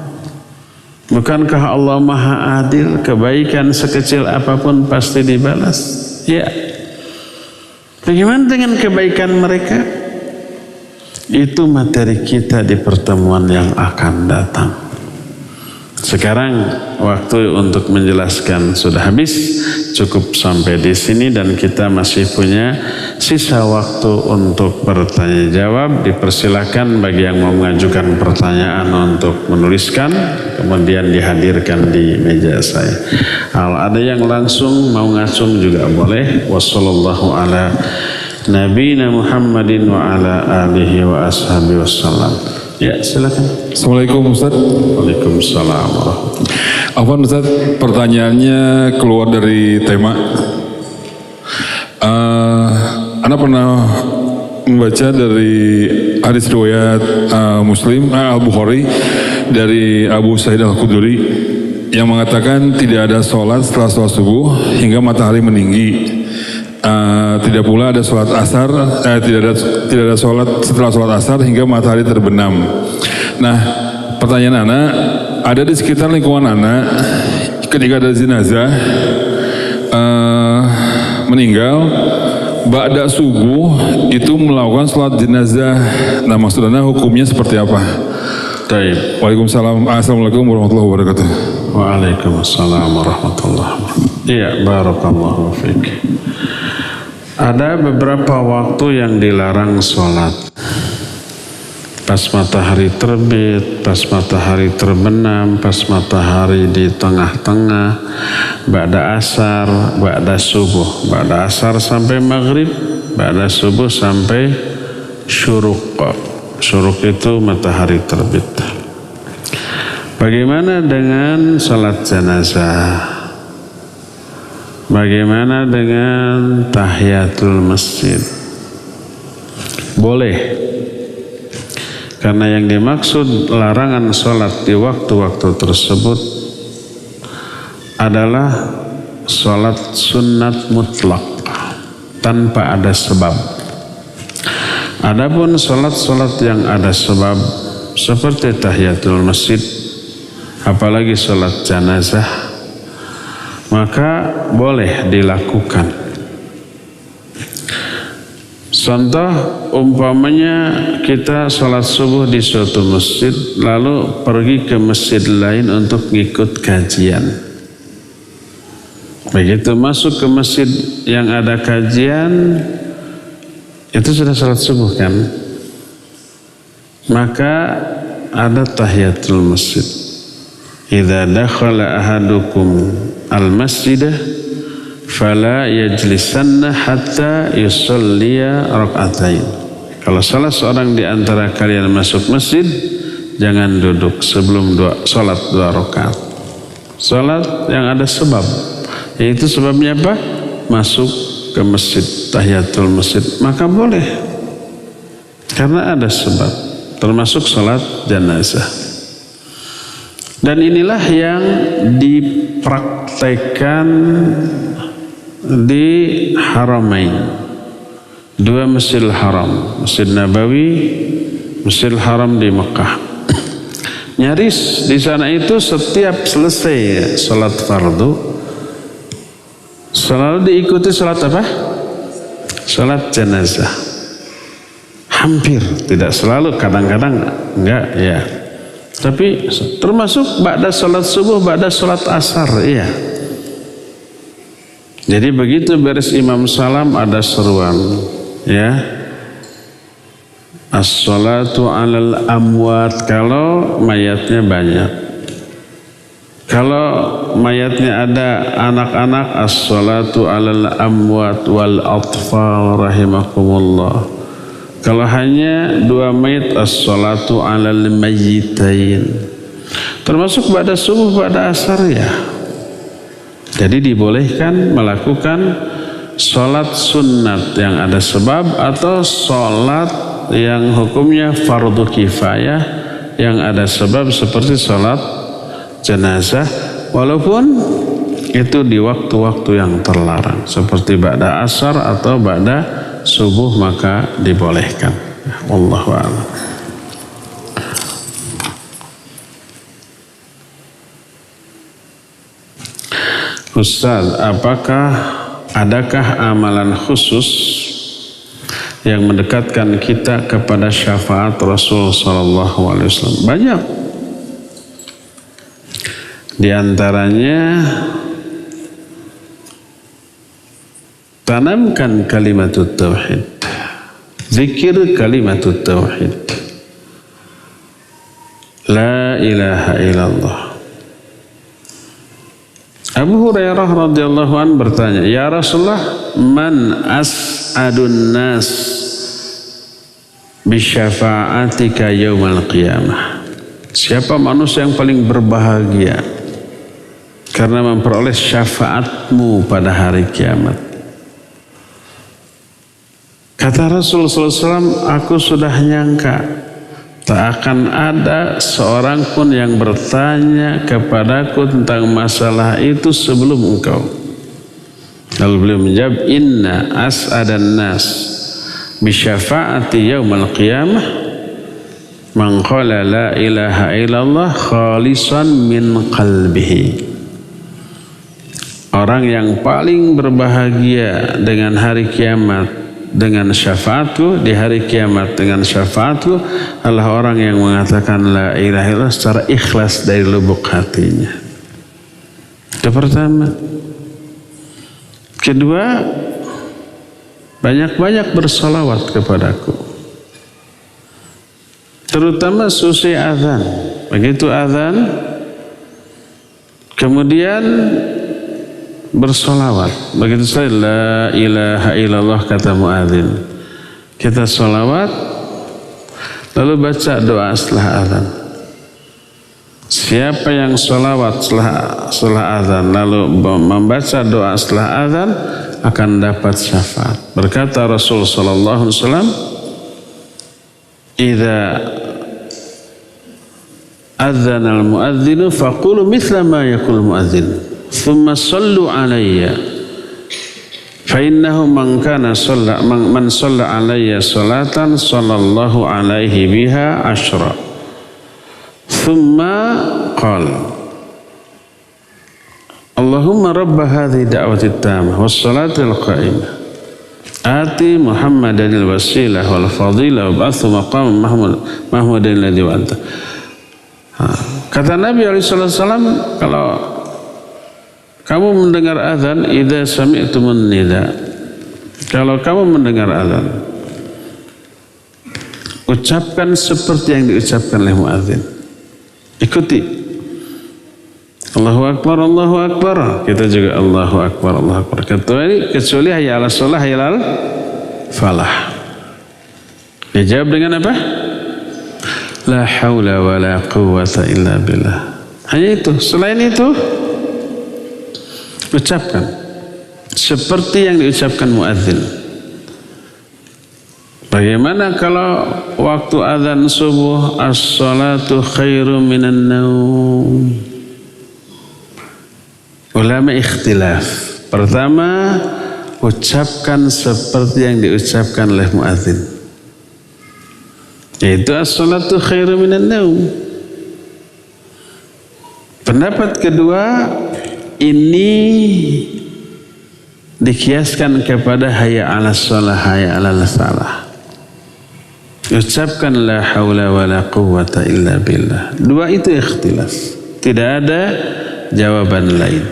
Bukankah Allah Maha Adil? Kebaikan sekecil apapun pasti dibalas. Ya. Bagaimana dengan kebaikan mereka? Itu materi kita di pertemuan yang akan datang. Sekarang waktu untuk menjelaskan sudah habis, cukup sampai di sini dan kita masih punya sisa waktu untuk bertanya jawab. Dipersilakan bagi yang mau mengajukan pertanyaan untuk menuliskan, kemudian dihadirkan di meja saya. Kalau ada yang langsung mau ngacung juga boleh. Wassallallahu ala nabiyina Muhammadin wa ala alihi wa ashabihi wassalam. Ya, silakan. Assalamualaikum Ustaz. Waalaikumsalam warahmatullahi. Afwan Ustaz, pertanyaannya keluar dari tema. Anda pernah membaca dari hadis riwayat Muslim Al-Bukhari dari Abu Sa'id Al-Khudri yang mengatakan tidak ada sholat setelah sholat subuh hingga matahari meninggi. Tidak pula ada sholat asar, tidak ada sholat setelah sholat asar hingga matahari terbenam. Nah, pertanyaan anak, ada di sekitar lingkungan anak ketika ada jenazah meninggal, ba'da subuh itu melakukan sholat jenazah. Nah, maksudnya hukumnya seperti apa? Baik. Waalaikumsalam. Assalamualaikum warahmatullahi wabarakatuh. Waalaikumsalam warahmatullahi wabarakatuh. Iya, barakallahu fiik. Ada beberapa waktu yang dilarang sholat. pas matahari terbit, pas matahari terbenam, pas matahari di tengah-tengah, ba'da asar, ba'da subuh, ba'da asar sampai maghrib, ba'da subuh sampai syuruk. Syuruk itu matahari terbit. Bagaimana dengan salat jenazah? Bagaimana dengan tahiyatul masjid? Boleh. Karena yang dimaksud larangan sholat di waktu-waktu tersebut adalah sholat sunat mutlak tanpa ada sebab. Adapun sholat-sholat yang ada sebab seperti tahiyatul masjid, apalagi sholat jenazah, maka boleh dilakukan. Contoh umpamanya kita sholat subuh di suatu masjid lalu pergi ke masjid lain untuk ngikut kajian. Begitu masuk ke masjid yang ada kajian itu sudah sholat subuh kan? Maka ada tahiyatul masjid. Idza dakhala ahadukum al-masjidah fala yajlisanna hatta yusalliya rak'atain. Kalau salah seorang di antara kalian masuk masjid, jangan duduk sebelum salat 2 rakaat. Salat yang ada sebab. Yaitu sebabnya apa? Masuk ke masjid, tahiyatul masjid, maka boleh. Karena ada sebab, termasuk salat jenazah. Dan inilah yang dipraktekkan di Haramain, 2 Masjidil Haram, Masjid Nabawi, Masjidil Haram di Mekah. Nyaris di sana itu setiap selesai salat fardu selalu diikuti salat apa? Salat jenazah. Hampir, tidak selalu, kadang-kadang enggak ya. Tapi termasuk ba'da salat subuh, ba'da salat asar, iya. Jadi begitu beres imam salam ada seruan, ya. As-salatu 'alal amwat kalau mayatnya banyak. Kalau mayatnya ada anak-anak, as-salatu 'alal amwat wal atfal rahimakumullah. Kalau hanya 2 mayit, as-salatu 'alal mayyitain. Termasuk pada subuh, pada asar ya. Jadi dibolehkan melakukan sholat sunat yang ada sebab atau sholat yang hukumnya fardu kifayah yang ada sebab seperti sholat jenazah, walaupun itu di waktu-waktu yang terlarang seperti ba'da asar atau ba'da subuh, maka dibolehkan. Wallahu a'lam. Ustaz, adakah amalan khusus yang mendekatkan kita kepada syafaat Rasul sallallahu alaihi wasallam? Banyak. Di antaranya tanamkan kalimatut tauhid. Zikir kalimatut tauhid. La ilaha illallah. Abu Hurairah radhiyallahu an bertanya, "Ya Rasulullah, man as'adun nas bi syafa'atika yaumal qiyamah?" Siapa manusia yang paling berbahagia karena memperoleh syafaatmu pada hari kiamat? Kata Rasul sallallahu alaihi wasallam, "Aku sudah nyangka tak akan ada seorang pun yang bertanya kepadaku tentang masalah itu sebelum engkau." Lalu beliau menjawab, "Inna as'adan nas bi syafaati yaumal qiyamah man qala la ilaha illallah khalisan min qalbihi." Orang yang paling berbahagia dengan hari kiamat dengan syafaatku, di hari kiamat dengan syafaatku, adalah orang yang mengatakan la ilaha illallah secara ikhlas dari lubuk hatinya. Itu pertama. Kedua, banyak-banyak bersalawat kepadaku. terutama selesai azan. Begitu azan, kemudian bersolawat. Begitu selesai la ilaha illallah kata muadzin, kita solawat, lalu baca doa setelah azan. Siapa yang solawat setelah azan lalu membaca doa setelah azan akan dapat syafaat. Berkata Rasul sallallahu alaihi wasallam, "Idza adzana al-muadzinu faqulu mithla ma yaqulu al-muadzin, thumma sallu alayya. Fa innahu man shalla alayya salatan sallallahu alaihi biha asyra." Thumma qala Allahumma rabba hadhihi da'wati tamah was salatil qa'imah ati Muhammadanil wasilah wal fadilah wa ba'athu maqam mahmudan alladhi wa'anta. Kata Nabi SAW, kalau kamu mendengar azan, idza sami'tumun nida, kalau kamu mendengar azan, ucapkan seperti yang diucapkan oleh muadzin. Ikuti. Allahu Akbar, Allahu Akbar. Kita juga Allahu Akbar, Allahu Akbar. Kecuali hayya ala shalah, hayya ala falah. Dijawab dengan apa? La haula wa la quwwata illa billah. Hanya itu. Selain itu, ucapkan seperti yang diucapkan muadzin. Bagaimana kalau waktu azan subuh, as-salatu khairum minan naum? Ulama ikhtilaf. Pertama, ucapkan seperti yang diucapkan oleh muadzin, yaitu as-salatu khairum minan naum. Pendapat kedua, ini dikiaskan kepada hayya 'alas shalah, hayya 'alal falah. Ucapkan la haula wa la quwwata illa billah. Dua itu ikhtilaf. Tidak ada jawaban lain.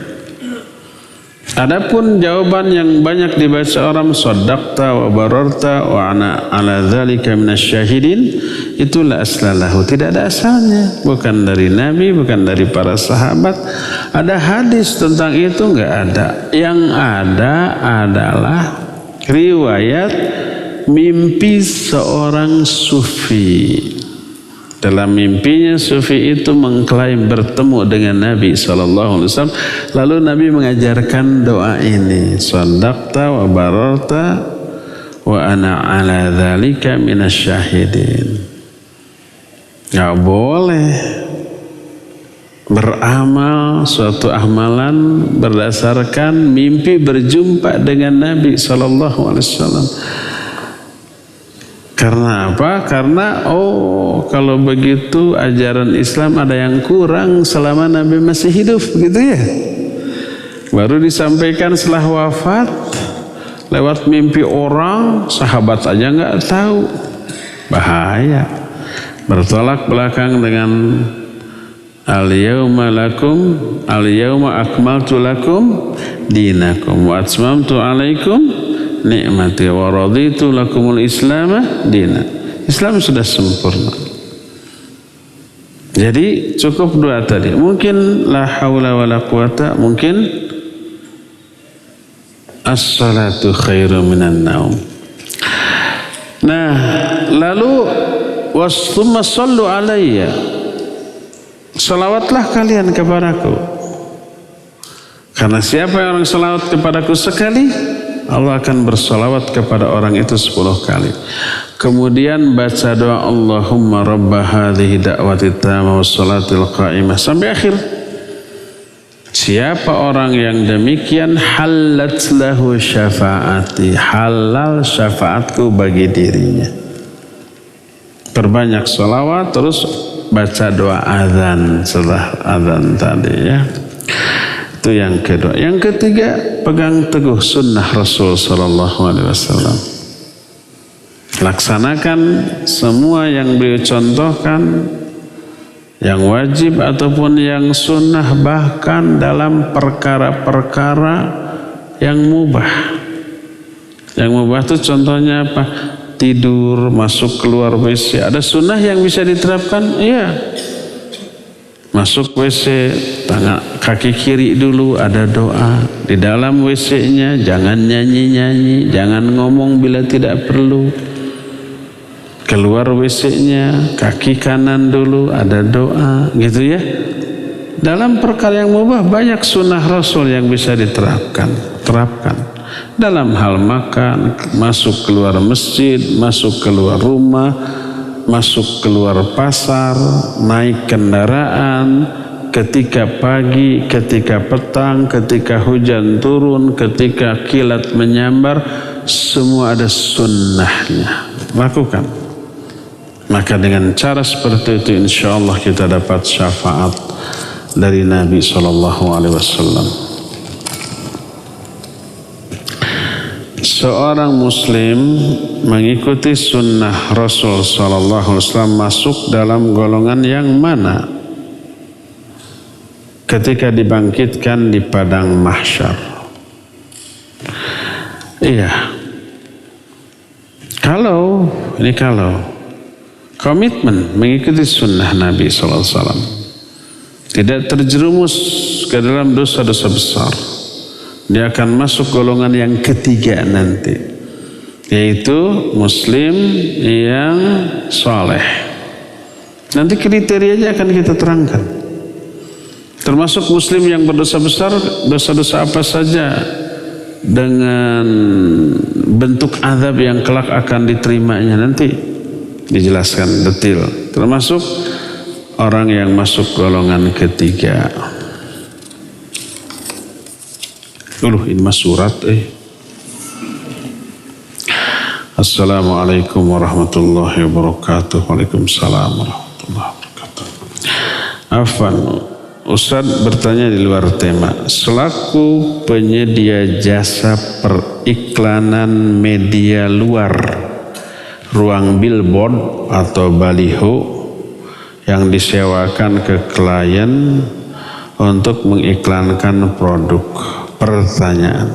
Adapun jawaban yang banyak dibaca orang, shaddaqta wa bararta wa ana ala dzalika minasyahidin, itulah aslalahu. Tidak ada asalnya. Bukan dari Nabi, bukan dari para sahabat. Ada hadis tentang itu? Enggak ada. Yang ada adalah riwayat mimpi seorang sufi. Dalam mimpinya sufi itu mengklaim bertemu dengan Nabi SAW. Lalu Nabi mengajarkan doa ini, shadaqta wa bararta wa ana ala dzalika minasyahidin. Gak boleh beramal suatu amalan berdasarkan mimpi berjumpa dengan Nabi SAW. Karena apa? Karena kalau begitu ajaran Islam ada yang kurang selama Nabi masih hidup, begitu ya. Baru disampaikan setelah wafat lewat mimpi orang, sahabat aja nggak tahu. Bahaya. Bertolak belakang dengan al-yawma akmaltu lakum dinakum wa atmamtu alaikum nikmati wa raditu lakumul islam dina. Islam sudah sempurna. Jadi cukup dua tadi. Mungkin la haula wa la quwata, mungkin as-salatu khairu minan naum. Nah, lalu wasthumma sallu alayya. Salawatlah kalian kepadaku. Karena siapa yang orang salawat kepadaku sekali, Allah akan bersalawat kepada orang itu 10 kali. Kemudian baca doa Allahumma rabba hadhihi da'wati tamah was salatil qa'imah sampai akhir. Siapa orang yang demikian, halat lahu syafaati, halal syafaatku bagi dirinya. Perbanyak salawat, terus baca doa azan setelah azan tadi ya. Itu yang kedua. Yang ketiga, pegang teguh sunnah Rasul sallallahu alaihi wasallam. Laksanakan semua yang beliau contohkan, yang wajib ataupun yang sunnah, bahkan dalam perkara-perkara yang mubah. Yang mubah itu contohnya apa? tidur, masuk keluar WC. Ada sunnah yang bisa diterapkan? Iya. Masuk WC, tangan kaki kiri dulu, ada doa. Di dalam WC-nya jangan nyanyi-nyanyi, jangan ngomong bila tidak perlu. Keluar WC-nya, kaki kanan dulu, ada doa, gitu ya. Dalam perkara yang mubah banyak sunnah Rasul yang bisa diterapkan. Terapkan. Dalam hal makan, masuk keluar masjid, masuk keluar rumah, masuk keluar pasar, naik kendaraan, ketika pagi, ketika petang, ketika hujan turun, ketika kilat menyambar, semua ada sunnahnya. Lakukan. Maka dengan cara seperti itu insya Allah kita dapat syafaat dari Nabi SAW. Seorang muslim mengikuti sunnah Rasul SAW masuk dalam golongan yang mana? Ketika dibangkitkan di padang mahsyar. Iya. Kalau komitmen mengikuti sunnah Nabi SAW, tidak terjerumus ke dalam dosa-dosa besar, dia akan masuk golongan yang ketiga nanti, yaitu muslim yang soleh. Nanti kriterianya akan kita terangkan. Termasuk muslim yang berdosa besar, dosa-dosa apa saja dengan bentuk azab yang kelak akan diterimanya, nanti dijelaskan detail. Termasuk orang yang masuk golongan ketiga. Ini mas surat. Assalamualaikum warahmatullahi wabarakatuh. Waalaikumsalam warahmatullahi wabarakatuh. Afwan, Ustaz bertanya di luar tema. Selaku penyedia jasa periklanan media luar, ruang billboard atau baliho yang disewakan ke klien untuk mengiklankan produk. Pertanyaan,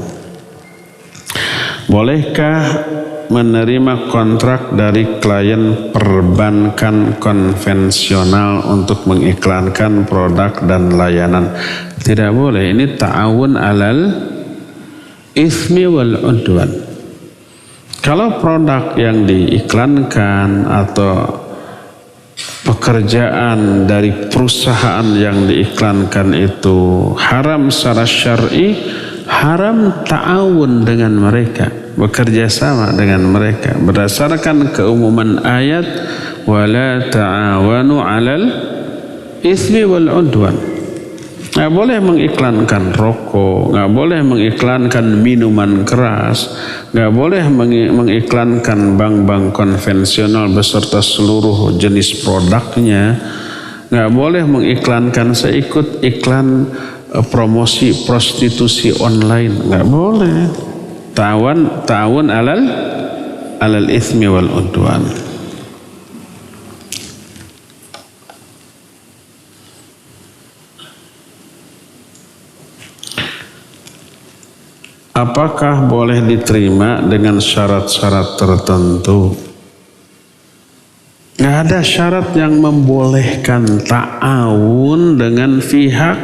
bolehkah menerima kontrak dari klien perbankan konvensional untuk mengiklankan produk dan layanan? Tidak boleh. Ini ta'awun alal itsmi wal udwan. Kalau produk yang diiklankan atau pekerjaan dari perusahaan yang diiklankan itu haram secara syar'i, haram ta'awun dengan mereka, bekerja sama dengan mereka berdasarkan keumuman ayat wala ta'awanu 'alal itsmi wal 'udwan. Nggak boleh mengiklankan rokok, nggak boleh mengiklankan minuman keras, nggak boleh mengiklankan bank-bank konvensional beserta seluruh jenis produknya, nggak boleh mengiklankan seikut iklan promosi prostitusi online, nggak boleh. Ta'awun alal itsmi wal 'udwan. Apakah boleh diterima dengan syarat-syarat tertentu? Nggak ada syarat yang membolehkan ta'awun dengan pihak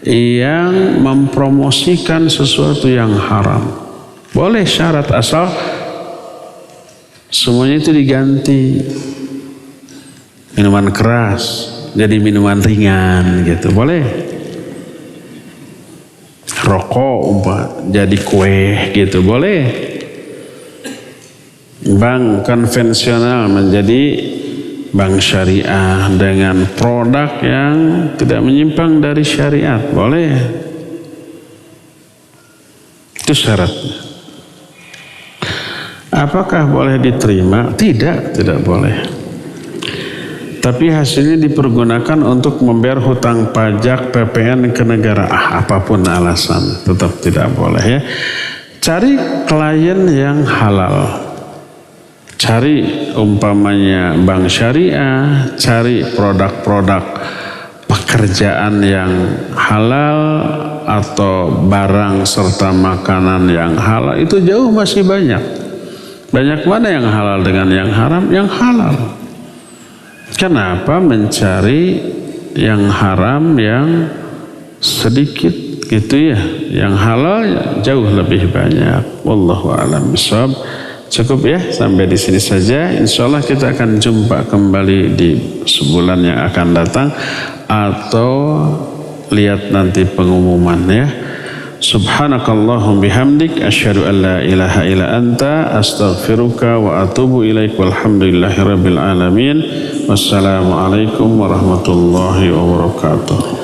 yang mempromosikan sesuatu yang haram. Boleh syarat asal semuanya itu diganti. Minuman keras jadi minuman ringan gitu, boleh. Rokok jadi kue gitu, boleh. Bank konvensional menjadi bank syariah dengan produk yang tidak menyimpang dari syariat, boleh. Itu syaratnya. Apakah boleh diterima? Tidak boleh. Tapi hasilnya dipergunakan untuk membayar hutang pajak, PPN ke negara. Apapun alasan, tetap tidak boleh ya. Cari klien yang halal. Cari umpamanya bank syariah, cari produk-produk pekerjaan yang halal atau barang serta makanan yang halal. Itu jauh masih banyak. Banyak mana yang halal dengan yang haram? Yang halal. Kenapa mencari yang haram yang sedikit gitu ya? Yang halal jauh lebih banyak. Wallahu a'lam bishawab. Cukup ya, sampai di sini saja. Insyaallah kita akan jumpa kembali di sebulan yang akan datang, atau lihat nanti pengumuman ya. Subhanakallahum bihamdik asyhadu an la ilaha illa anta astaghfiruka wa atubu ilaik walhamdulillahirabbil alamin. Wassalamualaikum warahmatullahi wabarakatuh.